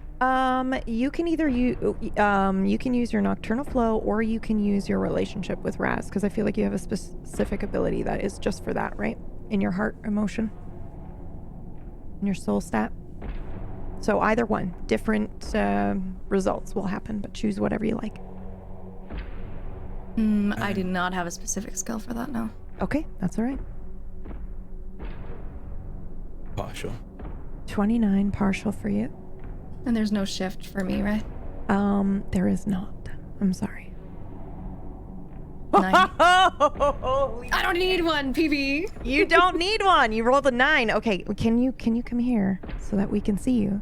You can either you can use your Nocturnal Flow, or you can use your relationship with Raz, because I feel like you have a specific ability that is just for that, right? In your heart emotion, in your soul stat. So either one, different results will happen, but choose whatever you like. I do not have a specific skill for that, no. Okay, that's all right. Partial. 29 partial for you. And there's no shift for me, right? There is not. I'm sorry. 9. I don't need one, PB. You don't need one. You rolled a 9. Okay, can you come here so that we can see you?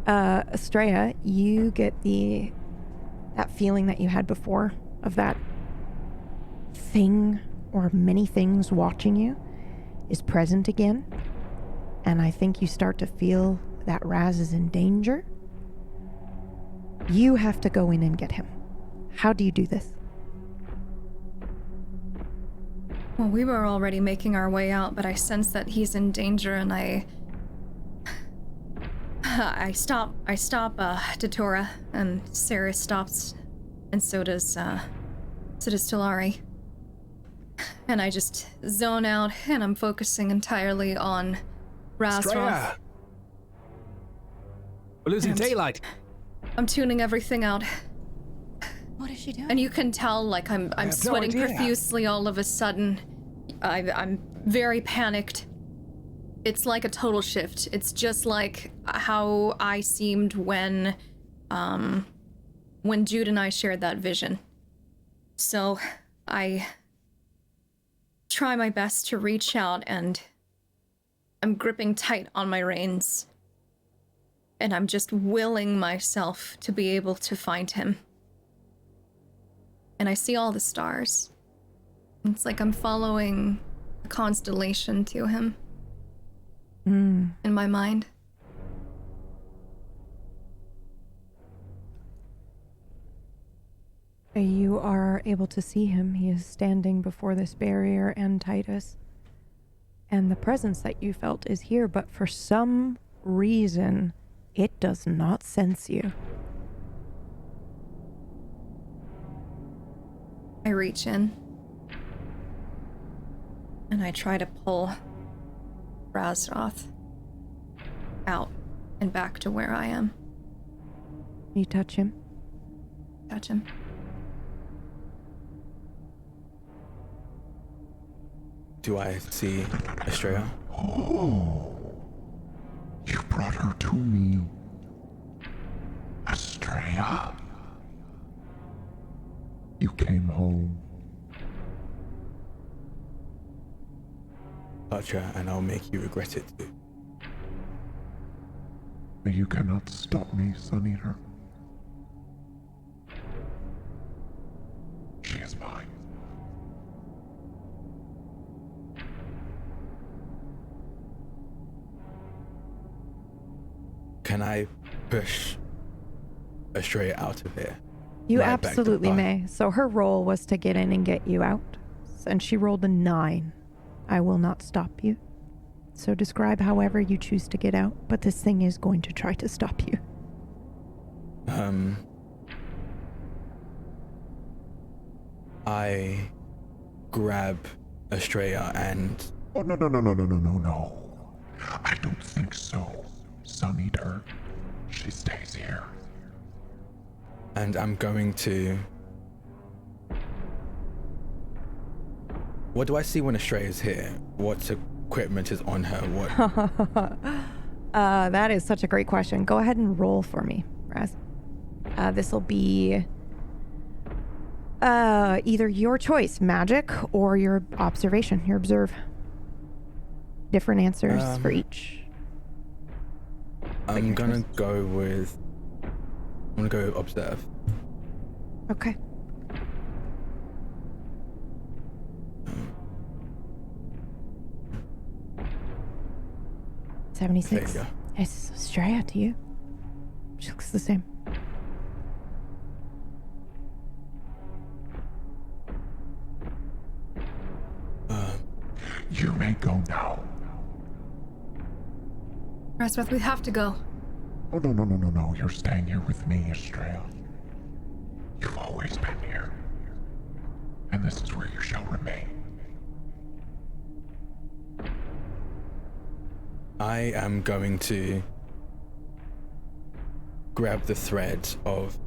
Astraea, you get that feeling that you had before of that thing or many things watching you is present again. And I think you start to feel that Raz is in danger. You have to go in and get him. How do you do this? Well, we were already making our way out, but I sense that he's in danger, and I stop Datora, and Sarah stops, and so does Talari. And I just zone out, and I'm focusing entirely on Razroth. Astraea! We're losing daylight. I'm tuning everything out. What is she doing? And you can tell, like, I'm have no sweating idea. profusely all of a sudden. I'm very panicked. It's like a total shift. It's just like how I seemed when Jude and I shared that vision. So I try my best to reach out, and I'm gripping tight on my reins. And I'm just willing myself to be able to find him. And I see all the stars. It's like I'm following a constellation to him. In my mind. You are able to see him. He is standing before this barrier and Titus. And the presence that you felt is here, but for some reason, it does not sense you. I reach in. And I try to pull Razroth out and back to where I am. You touch him. Touch him. Do I see Astraea? Oh, you brought her to me. Astraea. You came home. Touch her, and I'll make you regret it too. But you cannot stop me, Sun Eater. She is mine. Can I push Astraea out of here? You Right back to absolutely the bar. may. So her role was to get in and get you out. And she rolled a 9. I will not stop you. So describe however you choose to get out, but this thing is going to try to stop you. I grab Astraea and Oh, no. I don't think so. Sun Eater. She stays here. I'm going to... What do I see when Astraea is here? What equipment is on her? What? That is such a great question. Go ahead and roll for me, Raz. This will be either your choice, magic, or your observation, your observe. Different answers for each. I'm gonna go with... I'm gonna go observe. Okay. There 76. you go. It's Astraea to you. She looks the same. You may go now. Razroth, we have to go. Oh, no. You're staying here with me, Astraea. You've always been here. And this is where you shall remain. I am going to grab the thread of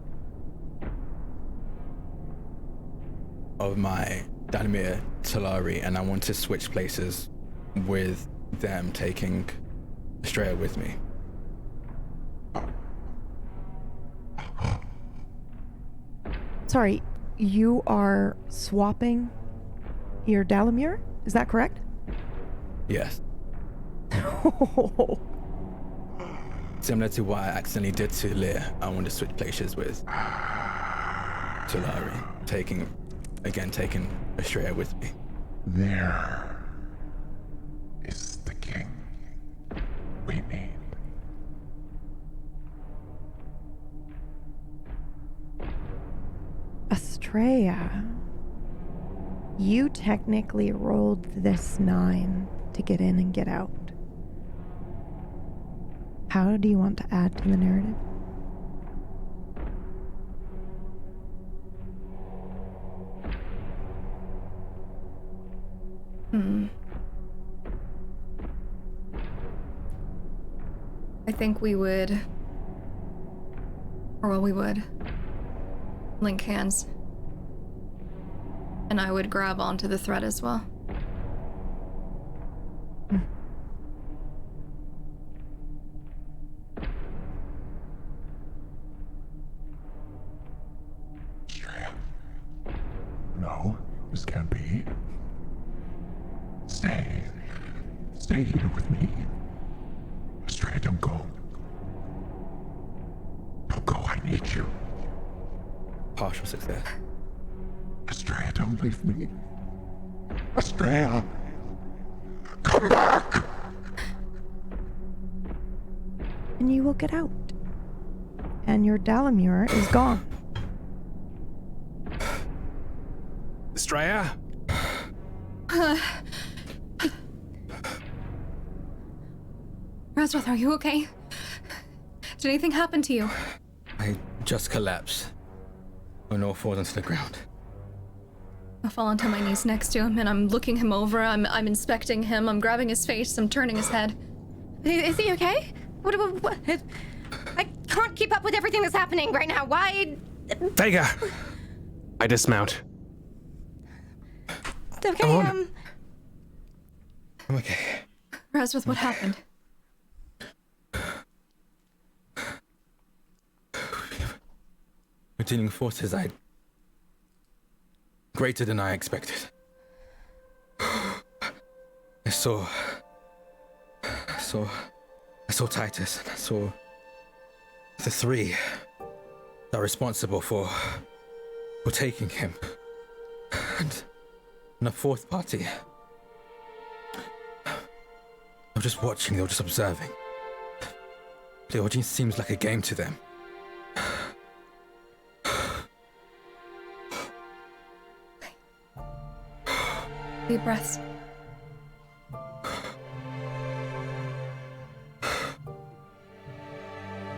my Dalimir Talari, and I want to switch places with them, taking Astraea with me. Sorry, you are swapping your Dalimir? Is that correct? Yes. Similar to what I accidentally did to Lear, I want to switch places with Talari, taking Astraea with me. There is the king we need. Astraea. You technically rolled this 9 to get in and get out. How do you want to add to the narrative? I think we would, link hands. And I would grab onto the thread as well. Astraea. No, this can't be. Stay. Stay here with me. Astraea, don't go. Don't go, I need you. Partial success. Astraea, don't leave me. Astraea! Come back! And you will get out. And your Dalamur is gone. Astraea? Razroth, are you okay? Did anything happen to you? I just collapsed on all fours onto the ground. I fall onto my knees next to him and I'm looking him over. I'm inspecting him. I'm grabbing his face. I'm turning his head. Is he okay? What? I can't keep up with everything that's happening right now. Why? Vega! I dismount. Okay, Come on. I'm okay. Razroth, what happened? We're dealing forces greater than I expected. I saw Titus, and I saw the 3 that are responsible for taking him, and a 4th party. They were just watching, they were just observing. The audience seems like a game to them. Deep breaths.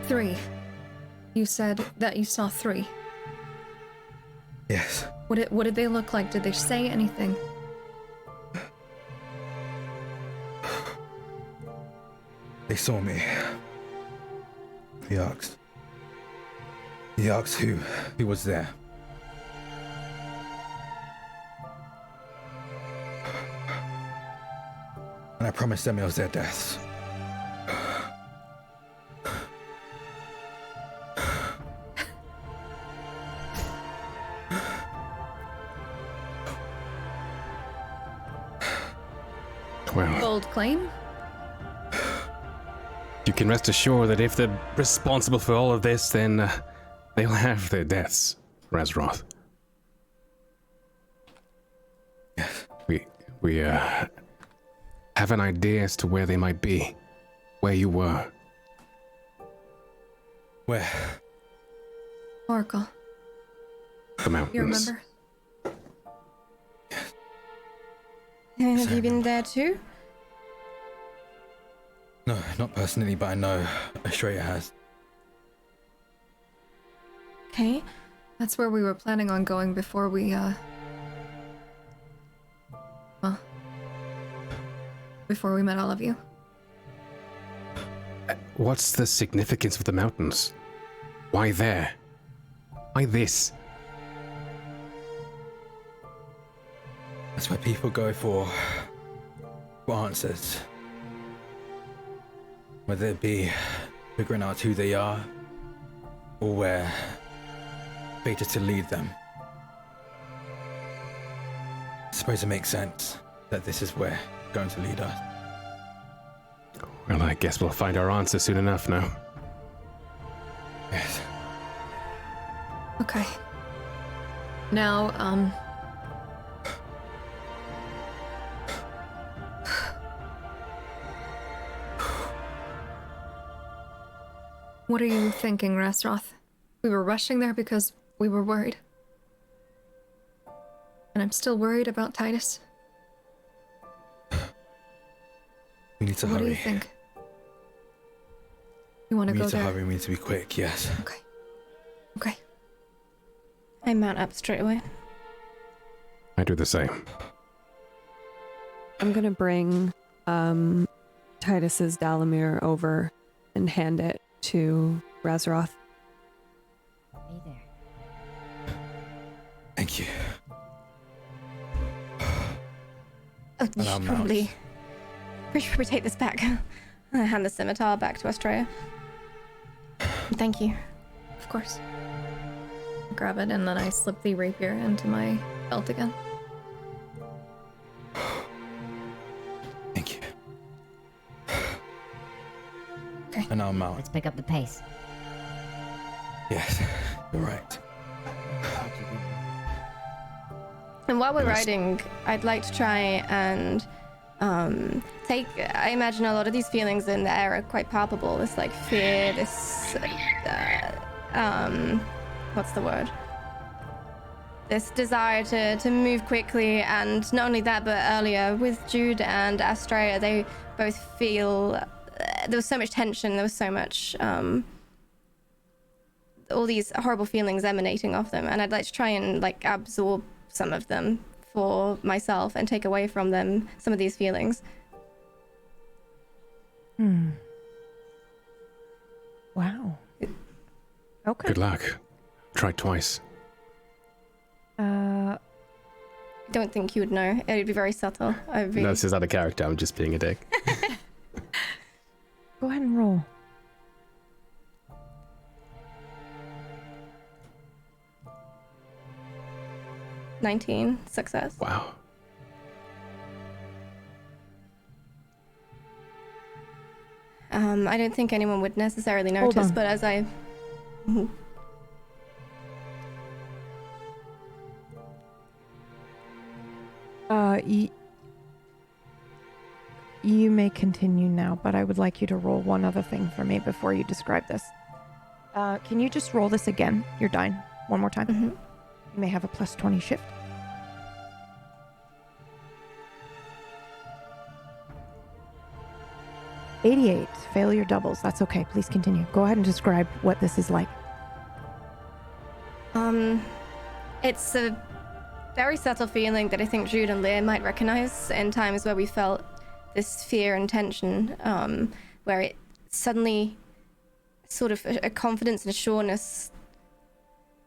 Three. You said that you saw 3. Yes. What did they look like? Did they say anything? They saw me. He asked who was there. And I promised them it was their deaths. Well, Bold claim? you can rest assured that if they're responsible for all of this, then they'll have their deaths, Razroth. Yes. We have an idea as to where they might be, where you were. Where? Oracle. The mountains. You remember? Have you been there too? No, not personally, but I know Astraea has. Okay. That's where we were planning on going before we, before we met all of you. What's the significance of the mountains? Why there? Why this? That's where people go for answers. Whether it be figuring out who they are, or where fate is to lead them. I suppose it makes sense that this is where it's going to lead us. Well, I guess we'll find our answer soon enough now. Yes. Okay. Now, what are you thinking, Razroth? We were rushing there because we were worried. And I'm still worried about Titus. We need to What hurry. do you think? You want to We go need to there? hurry. We need to be quick. Yes. Okay. Okay. I mount up straight away. I do the same. I'm gonna bring Titus's Dalamir over and hand it to Razroth. Hey there. Thank you. Oh, And I'm out. probably. We should probably take this back. I hand the scimitar back to Astraea. Thank you. Of course. Grab it, and then I slip the rapier into my belt again. Thank you. Okay. And I'm out. Let's pick up the pace. Yes. You're right. And while we're Yes. riding, I'd like to try and take. I imagine a lot of these feelings in the air are quite palpable. This like fear, this what's the word? This desire to move quickly, and not only that, but earlier with Jude and Astraea, they both feel there was so much tension. There was so much all these horrible feelings emanating off them, and I'd like to try and like absorb some of them for myself and take away from them some of these feelings. Wow. Okay. Good luck. Try twice. I don't think you would know. It would be very subtle. I'd be... That's just out of character. I'm just being a dick. Go ahead and roll. "19 success." Wow. I don't think anyone would necessarily Hold notice, on. but as I You may continue now, but I would like you to roll one other thing for me before you describe this. Can you just roll this again? You're dying. One more time. Mhm. You may have a plus 20 shift. "88. Failure doubles. That's okay. Please continue. Go ahead and describe what this is like." It's a very subtle feeling that I think Jude and Leah might recognize in times where we felt this fear and tension, where it suddenly sort of a confidence and assuredness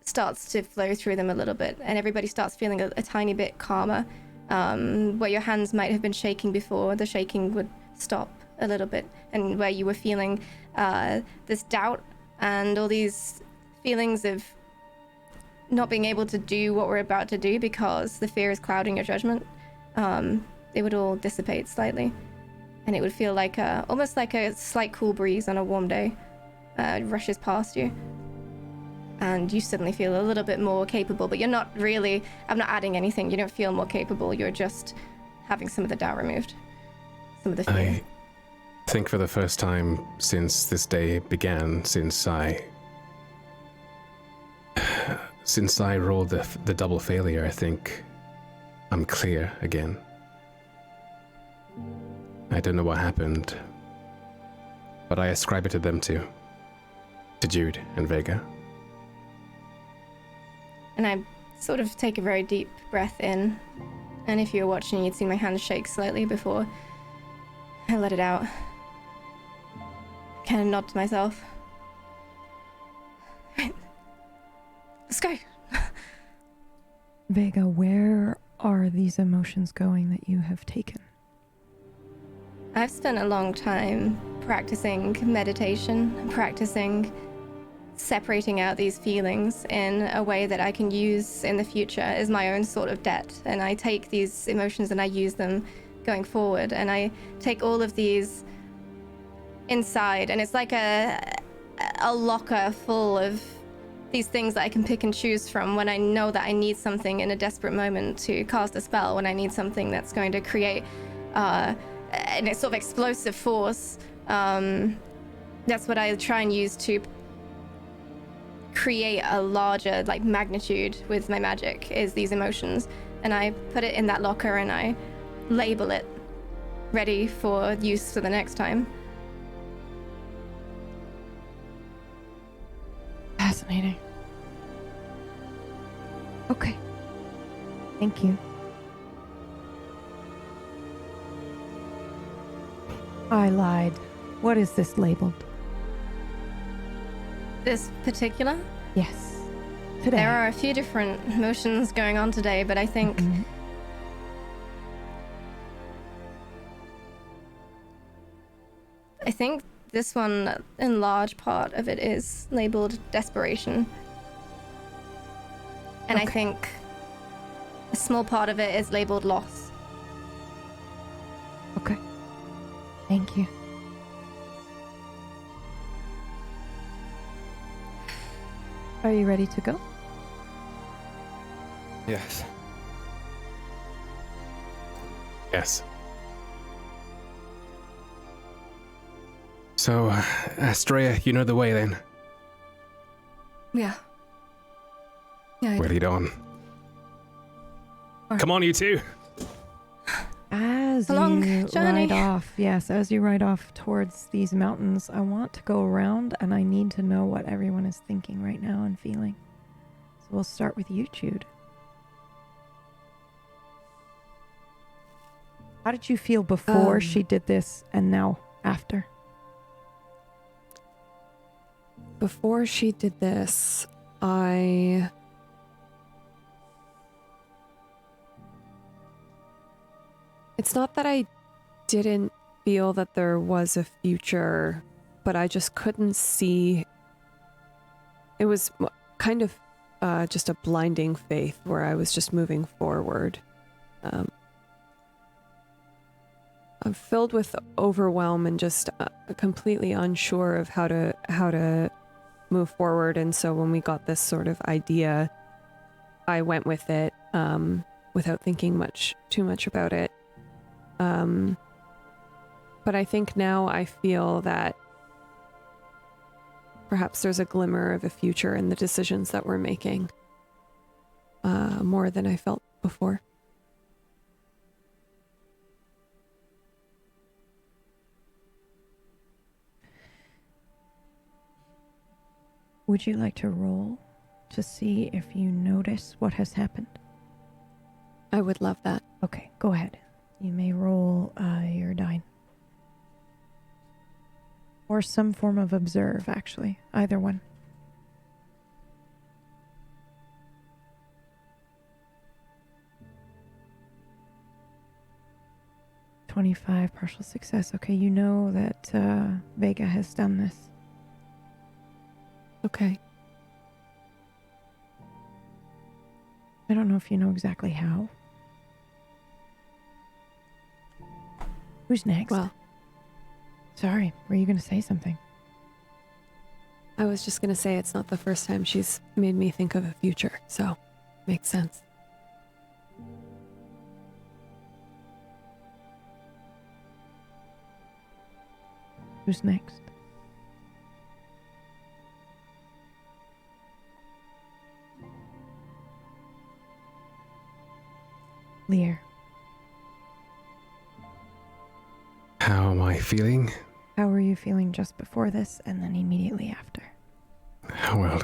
starts to flow through them a little bit, and everybody starts feeling a tiny bit calmer. Where your hands might have been shaking before, the shaking would stop a little bit, and where you were feeling this doubt and all these feelings of not being able to do what we're about to do because the fear is clouding your judgment, it would all dissipate slightly, and it would feel like almost like a slight cool breeze on a warm day rushes past you, and you suddenly feel a little bit more capable. But you're not really, I'm not adding anything, you don't feel more capable, you're just having some of the doubt removed, some of the fear. I think for the first time since this day began, since I rolled the double failure, I think I'm clear again. I don't know what happened, but I ascribe it to them too. To Jude and Vega. And I sort of take a very deep breath in, and if you were watching, you'd see my hands shake slightly before I let it out. Kind of nod to myself. Right. Let's go. Vega, where are these emotions going that you have taken? I've spent a long time practicing meditation, practicing separating out these feelings in a way that I can use in the future as my own sort of debt. And I take these emotions and I use them going forward. And I take all of these inside, and it's like a locker full of these things that I can pick and choose from when I know that I need something in a desperate moment to cast a spell, when I need something that's going to create an sort of explosive force. That's what I try and use to create a larger like magnitude with my magic, is these emotions. and I put it in that locker and I label it, ready for use for the next time. Fascinating. Okay. Thank you. I lied. What is this labeled? This particular? Yes. Today. There are a few different motions going on today, but I think I think this one, in large part of it, is labeled desperation. And I think a small part of it is labeled loss. Okay. Thank you. Are you ready to go? Yes. Yes. So, Astraea, you know the way then? Yeah. Yeah, I We'll do. lead on. Come on, you two! As Long you journey. ride off, yes, as you ride off towards these mountains, I want to go around and I need to know what everyone is thinking right now and feeling. So we'll start with you, Jude. How did you feel before she did this and now after? Before she did this, It's not that I didn't feel that there was a future, but I just couldn't see. It was kind of just a blinding faith where I was just moving forward. I'm filled with overwhelm and just completely unsure of how to move forward. And so when we got this sort of idea, I went with it without thinking too much about it. But I think now I feel that perhaps there's a glimmer of a future in the decisions that we're making, more than I felt before. Would you like to roll to see if you notice what has happened? I would love that. Okay, go ahead. You may roll your die. Or some form of observe, actually. Either one. $25 partial success. Okay, you know that Vega has done this. Okay. I don't know if you know exactly how. Who's next? Well, sorry, were you going to say something? I was just going to say it's not the first time she's made me think of a future, so makes sense. Who's next? Lear. How am I feeling? How were you feeling just before this and then immediately after? Well,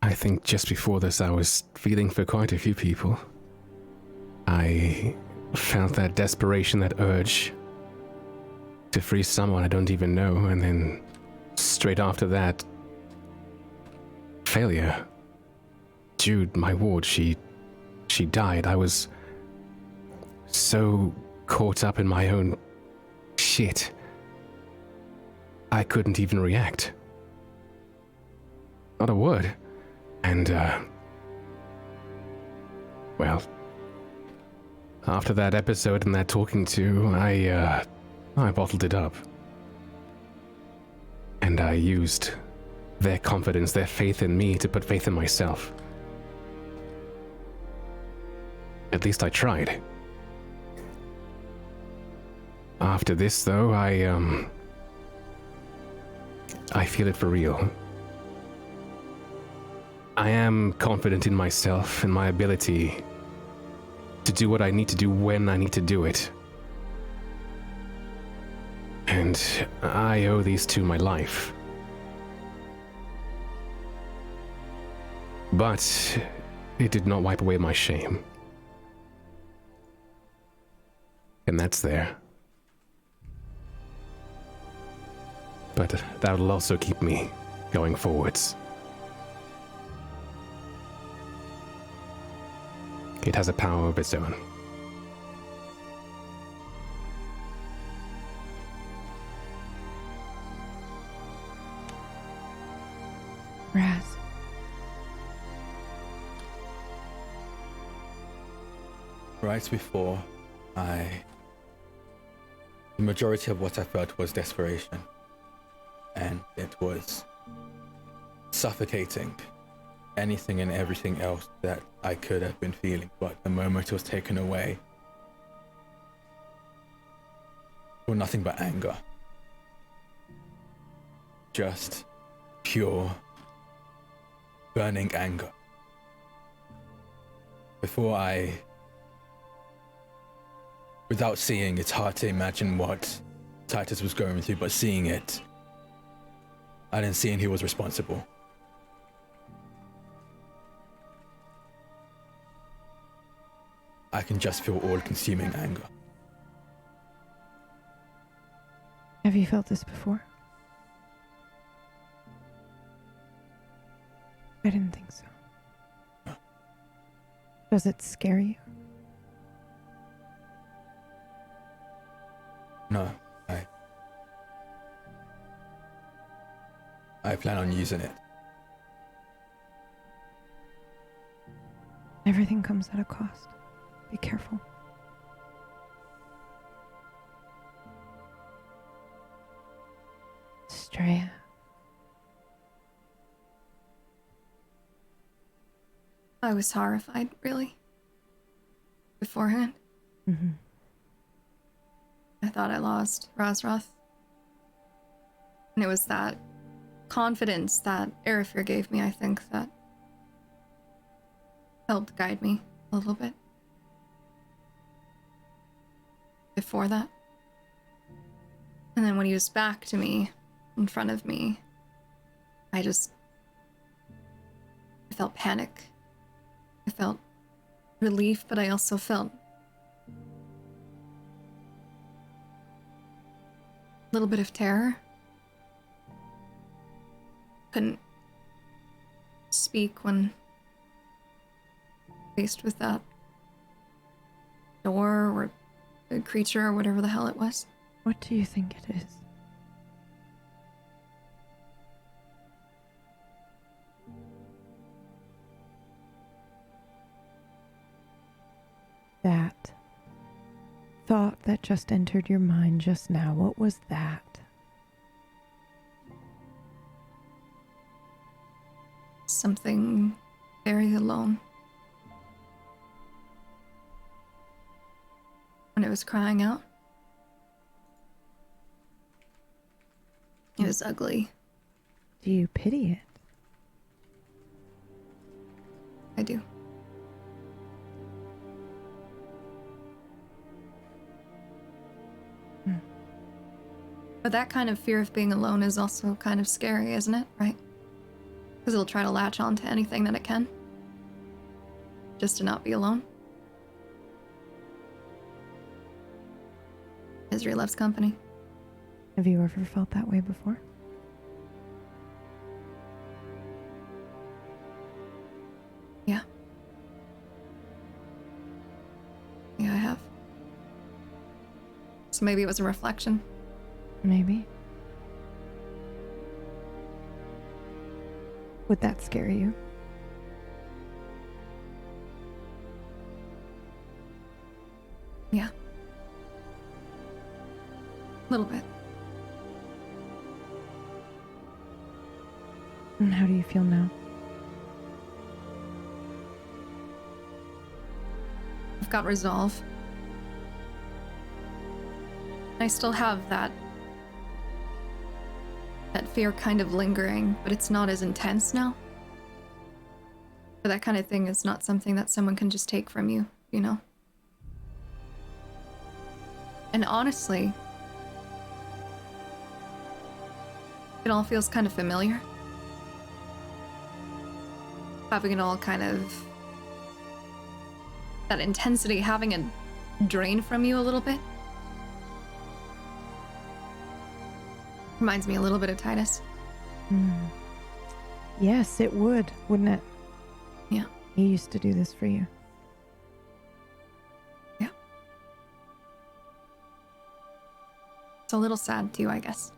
I think just before this I was feeling for quite a few people. I felt that desperation, that urge to free someone I don't even know, and then straight after that, failure. Jude, my ward, she died. I was so caught up in my own shit. I couldn't even react. Not a word. And, well, after that episode and that talking to, I bottled it up. And I used their confidence, their faith in me to put faith in myself. At least I tried. After this, though, I feel it for real. I am confident in myself and my ability to do what I need to do when I need to do it. And I owe these two my life. But it did not wipe away my shame. And that's there. But that will also keep me going forwards. It has a power of its own. Raz. Right before the majority of what I felt was desperation. And it was suffocating anything and everything else that I could have been feeling, but the moment was taken away. For nothing but anger. Just pure, burning anger. Without seeing, it's hard to imagine what Titus was going through, but seeing it, I didn't see, and he was responsible. I can just feel all-consuming anger. Have you felt this before? I didn't think so. No. Does it scare you? No, I plan on using it. Everything comes at a cost. Be careful. Astraea. I was horrified, really. Beforehand. Mm-hmm. I thought I lost Razroth. And it was that confidence that Erifir gave me, I think, that helped guide me a little bit. Before that. And then when he was back to me, in front of me, I felt panic. I felt relief, but I also felt a little bit of terror. Couldn't speak when faced with that door or a creature or whatever the hell it was. What do you think it is? That thought that just entered your mind just now, what was that? Something very alone. When it was crying out, it was ugly. Do you pity it? I do. But that kind of fear of being alone is also kind of scary, isn't it? Right? Because it'll try to latch on to anything that it can. Just to not be alone. Ezri loves company. Have you ever felt that way before? Yeah. Yeah, I have. So maybe it was a reflection. Maybe. Would that scare you? Yeah. A little bit. And how do you feel now? I've got resolve. I still have that fear kind of lingering, but it's not as intense now. But that kind of thing is not something that someone can just take from you, you know? And honestly, it all feels kind of familiar. Having it all kind of... that intensity having it drain from you a little bit. Reminds me a little bit of Titus. Yes, it would, wouldn't it? Yeah. He used to do this for you. Yeah. It's a little sad too, I guess.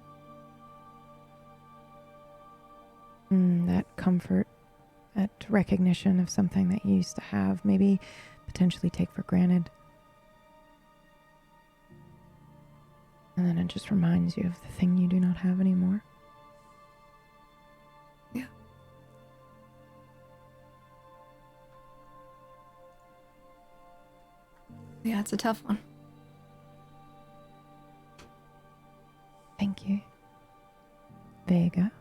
That comfort, that recognition of something that you used to have, maybe potentially take for granted. And then it just reminds you of the thing you do not have anymore. Yeah. Yeah, it's a tough one. Thank you, Vega.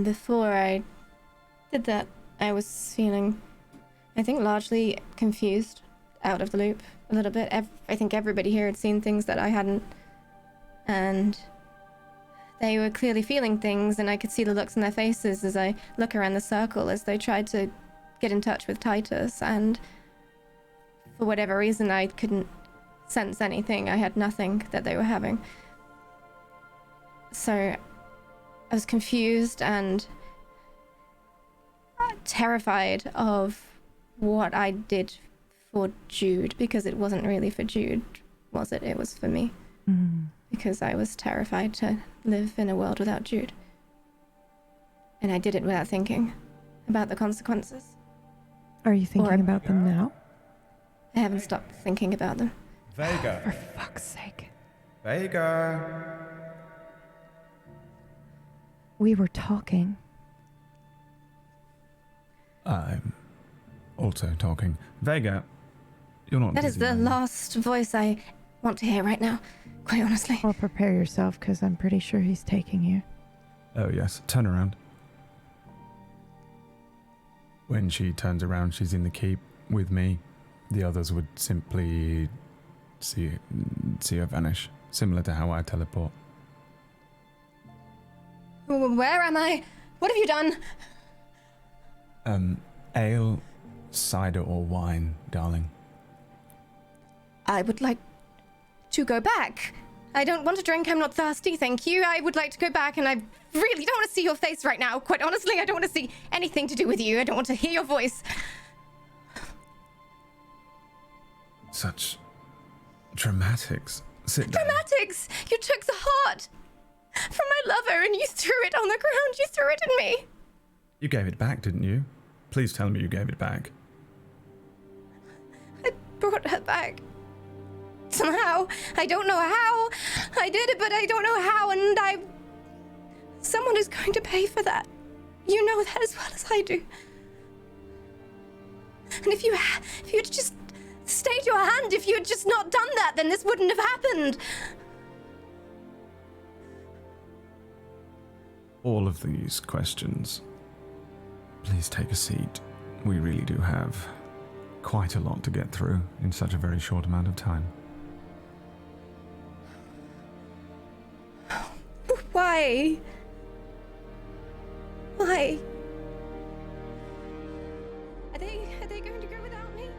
Before I did that, I was feeling, I think, largely confused, out of the loop a little bit. I think everybody here had seen things that I hadn't, and they were clearly feeling things, and I could see the looks in their faces as I look around the circle as they tried to get in touch with Titus, and for whatever reason I couldn't sense anything. I had nothing that they were having. So I was confused and terrified of what I did for Jude, because it wasn't really for Jude, was it? It was for me. Because I was terrified to live in a world without Jude. And I did it without thinking about the consequences. Are you thinking about them now? I haven't stopped thinking about them. Vega. For fuck's sake. Vega. We were talking. I'm also talking. Vega, you're not That is busy, the are you? last voice I want to hear right now, quite honestly. Well, prepare yourself, because I'm pretty sure he's taking you. Oh, yes. Turn around. When she turns around, she's in the keep with me. The others would simply see her vanish, similar to how I teleport. Where am I? What have you done? Ale, cider, or wine, darling? I would like to go back. I don't want to drink. I'm not thirsty, thank you. I would like to go back, and I really don't want to see your face right now. Quite honestly, I don't want to see anything to do with you. I don't want to hear your voice. Such dramatics. Sit down. Dramatics! You took the heart from my lover and you threw it on the ground. You threw it at me. You gave it back, didn't you? Please tell me you gave it back. I brought her back. Somehow. I don't know how. I did it, but I don't know how, and someone is going to pay for that. You know that as well as I do. And if you'd just stayed your hand, if you had just not done that, then this wouldn't have happened. All of these questions. Please take a seat. We really do have quite a lot to get through in such a very short amount of time. Why? Why? Are they going to go without me?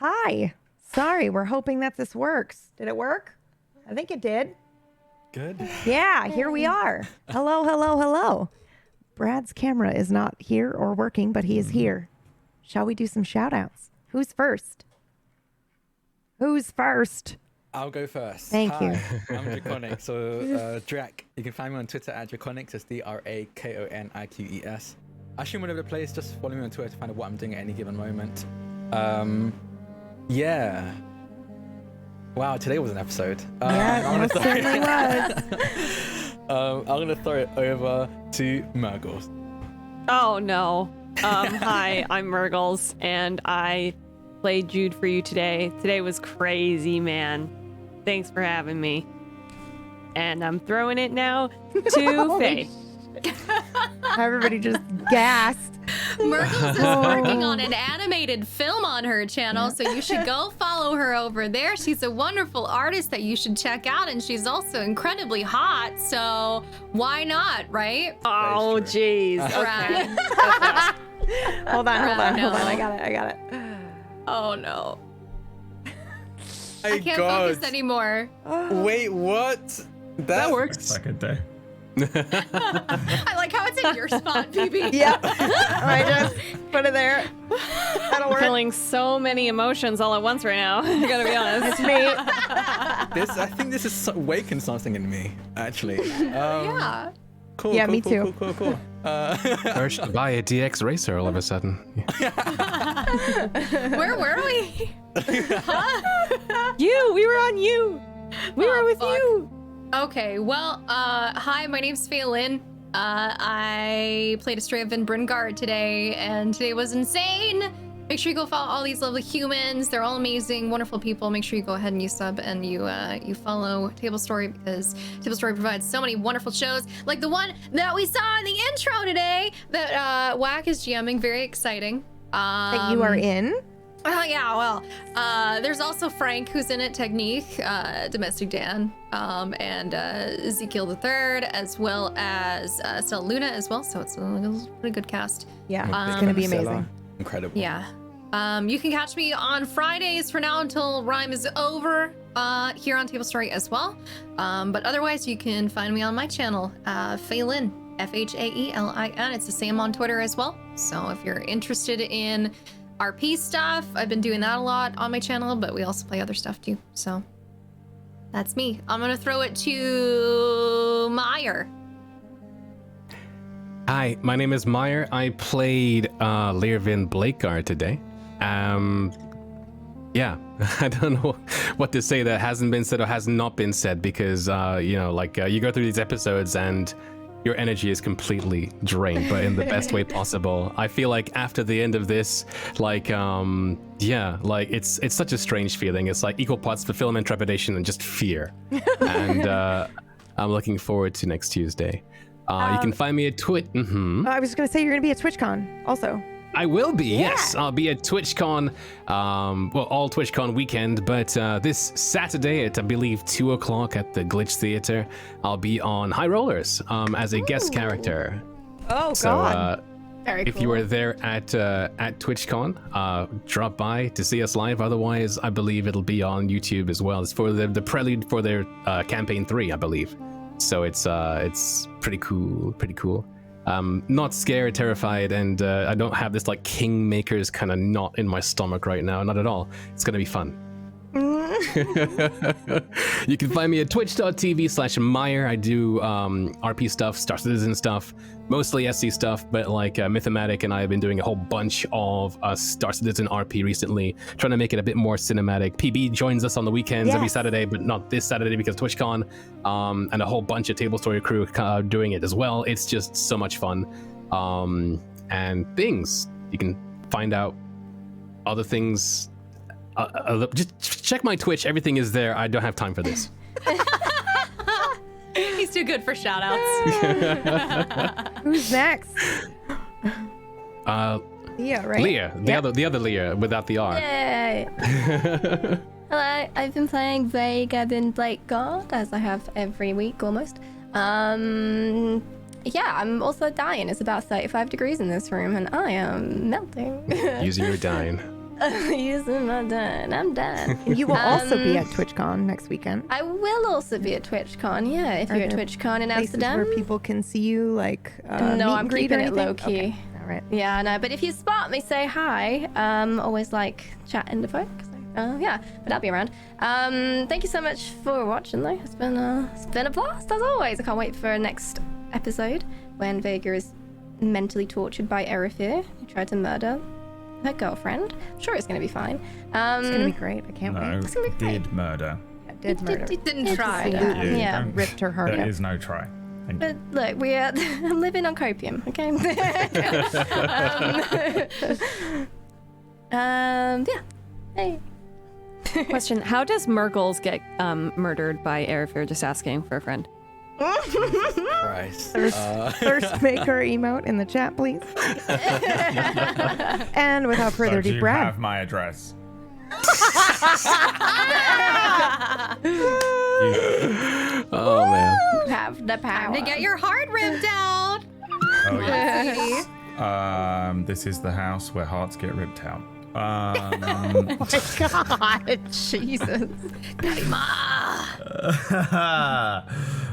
Hi. Sorry, we're hoping that this works. Did it work? I think it did. Good. Yeah, here we are. Hello, hello, hello. Brad's camera is not here or working, but he is here. Shall we do some shout outs? Who's first? Who's first? I'll go first. Thank you. I'm Draconic. So, Drac, you can find me on Twitter at Draconics. It's DRAKONIQES. I stream all over the place. Just follow me on Twitter to find out what I'm doing at any given moment. Yeah. Wow, today was an episode. Yeah, it certainly was. I'm gonna throw it over to Murgles. Oh no. Hi, I'm Murgles, and I played Jude for you today. Today was crazy, man. Thanks for having me. And I'm throwing it now to Faye. Everybody just gasped. Myrtles is working on an animated film on her channel, so you should go follow her over there. She's a wonderful artist that you should check out, and she's also incredibly hot, so why not, right? Oh, jeez. Right. Hold on. I got it. Oh no. My I can't God. focus anymore. Wait, what? That works. Like a day. I like how it's in your spot, BB. Yep. I just put it there. That'll work. Feeling so many emotions all at once right now. I gotta be honest. It's me. I think this is awakened something in me, actually. Yeah. Cool. Yeah, cool, me cool, too. Cool. Urged to buy a DX racer all of a sudden. Where were we? We were on you. We were with you. Okay, well, hi, my name's Phelan. I played Astraea Vin Brungard today, and today was insane. Make sure you go follow all these lovely humans. They're all amazing, wonderful people. Make sure you go ahead and you sub and you follow Table Story, because Table Story provides so many wonderful shows, like the one that we saw in the intro today that Whack is GMing. Very exciting. That you are in? Oh yeah, well, there's also Frank, who's in it, Technique, Domestic Dan, and Ezekiel the Third, as well as Stella Luna as well. So it's a pretty good cast. Yeah, it's gonna be amazing. Incredible. Yeah. You can catch me on Fridays for now until Rhyme is over here on Table Story as well. But otherwise, you can find me on my channel, Phelan, Phaelin. It's the same on Twitter as well. So if you're interested in RP stuff, I've been doing that a lot on my channel, but we also play other stuff too. So that's me. I'm gonna throw it to Meyer. Hi, my name is Meyer. I played Learvin Blakeguard today. Yeah, I don't know what to say that hasn't been said or has not been said, because you go through these episodes and your energy is completely drained, but in the best way possible. I feel like after the end of this, it's such a strange feeling. It's like equal parts fulfillment, trepidation, and just fear. And I'm looking forward to next Tuesday. You can find me at Twitch. I was going to say you're going to be at TwitchCon also. I will be, yes. I'll be at TwitchCon, all TwitchCon weekend, but this Saturday at, I believe, 2 o'clock at the Glitch Theater, I'll be on High Rollers as a guest character. Oh, so, God. Very if cool. you are there at TwitchCon, drop by to see us live. Otherwise, I believe it'll be on YouTube as well. It's for the prelude for their campaign 3, I believe. So it's pretty cool. Not scared, terrified, and I don't have this like Kingmakers kind of knot in my stomach right now. Not at all. It's gonna be fun. You can find me at twitch.tv/Meyer. I do RP stuff, Star Citizen stuff, mostly SC stuff, but like Mythomatic and I have been doing a whole bunch of Star Citizen RP recently, trying to make it a bit more cinematic. PB joins us on the weekends every Saturday, but not this Saturday because of TwitchCon, and a whole bunch of Table Story crew doing it as well. It's just so much fun. And things, you can find out other things. Just check my Twitch. Everything is there. I don't have time for this. He's too good for shoutouts. Who's next? Leah, right? Leah, the other Leah without the R. Yay. Hello, I've been playing Vega Vin Blakeguard, as I have every week almost. I'm also dying. It's about 35 degrees in this room, and I am melting. Using your dying. Using my done. I'm done. And you will also be at TwitchCon next weekend. I will also be at TwitchCon. Yeah, if Are you're at there TwitchCon in Places Amsterdam. where people can see you, like meet No, I'm and greet keeping or it anything? low key. Okay. All right. Yeah, no, but if you spot me, say hi. Always like chatting to folk. So, yeah, but I'll be around. Thank you so much for watching, though. It's been a blast as always. I can't wait for next episode when Vega is mentally tortured by Erifir, who tried to murder her girlfriend. I'm sure it's gonna be fine. It's gonna be great. I can't wait. No, It's gonna be great. did murder. I did murder. Didn't try. Absolutely. Yeah. Don't- Ripped her heart There out. is no try. Thank you. But look, we are. I'm living on copium, okay? Yeah. Hey. Question: how does Murgles get murdered by Erifir? Just asking for a friend. Christ. Thirst maker emote in the chat, please. And without further So do ado, you Brad. have my address? Oh man. Have the power. To get your heart ripped out. Oh yes. This is the house where hearts get ripped out. Oh my God, Jesus.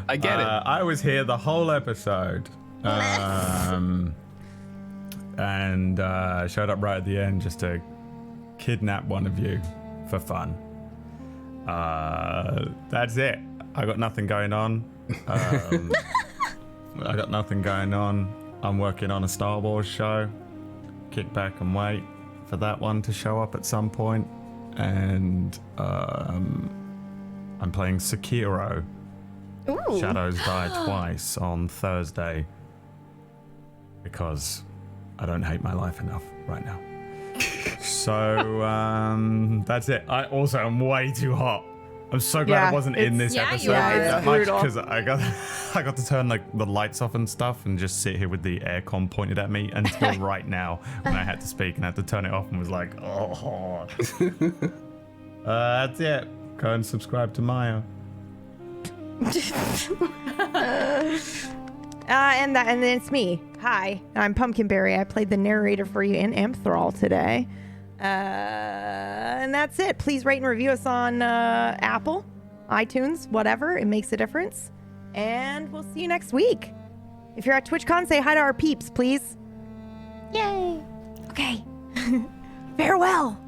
I get it. I was here the whole episode. And showed up right at the end just to kidnap one of you for fun. That's it. I got nothing going on. I'm working on a Star Wars show. Kick back and wait for that one to show up at some point. And I'm playing Sekiro. Ooh. Shadows Die Twice on Thursday. Because I don't hate my life enough right now. So that's it. I also am way too hot. I'm so glad Yeah, I wasn't in it's- this yeah, episode you are. that It's much brutal. because I got to turn like the lights off and stuff and just sit here with the aircon pointed at me until right now when I had to speak and I had to turn it off and was like, oh. That's it. Go and subscribe to Maya. And then it's me. Hi, I'm Pumpkinberry. I played the narrator for you in Amthrall today. And that's it. Please rate and review us on Apple, iTunes, whatever. It makes a difference. And we'll see you next week. If you're at TwitchCon, say hi to our peeps, please. Yay. Okay. Farewell.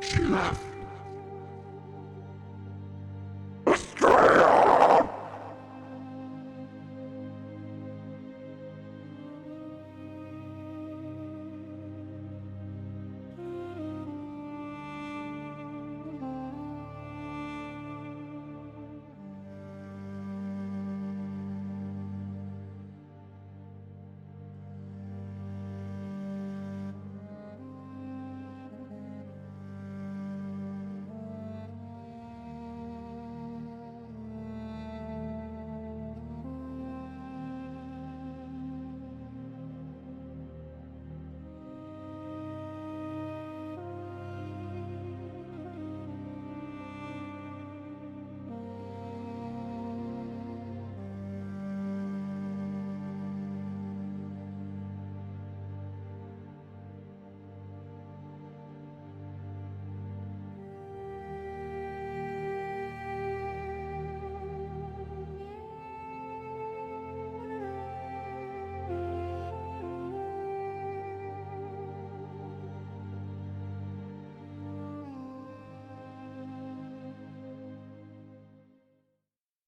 She left.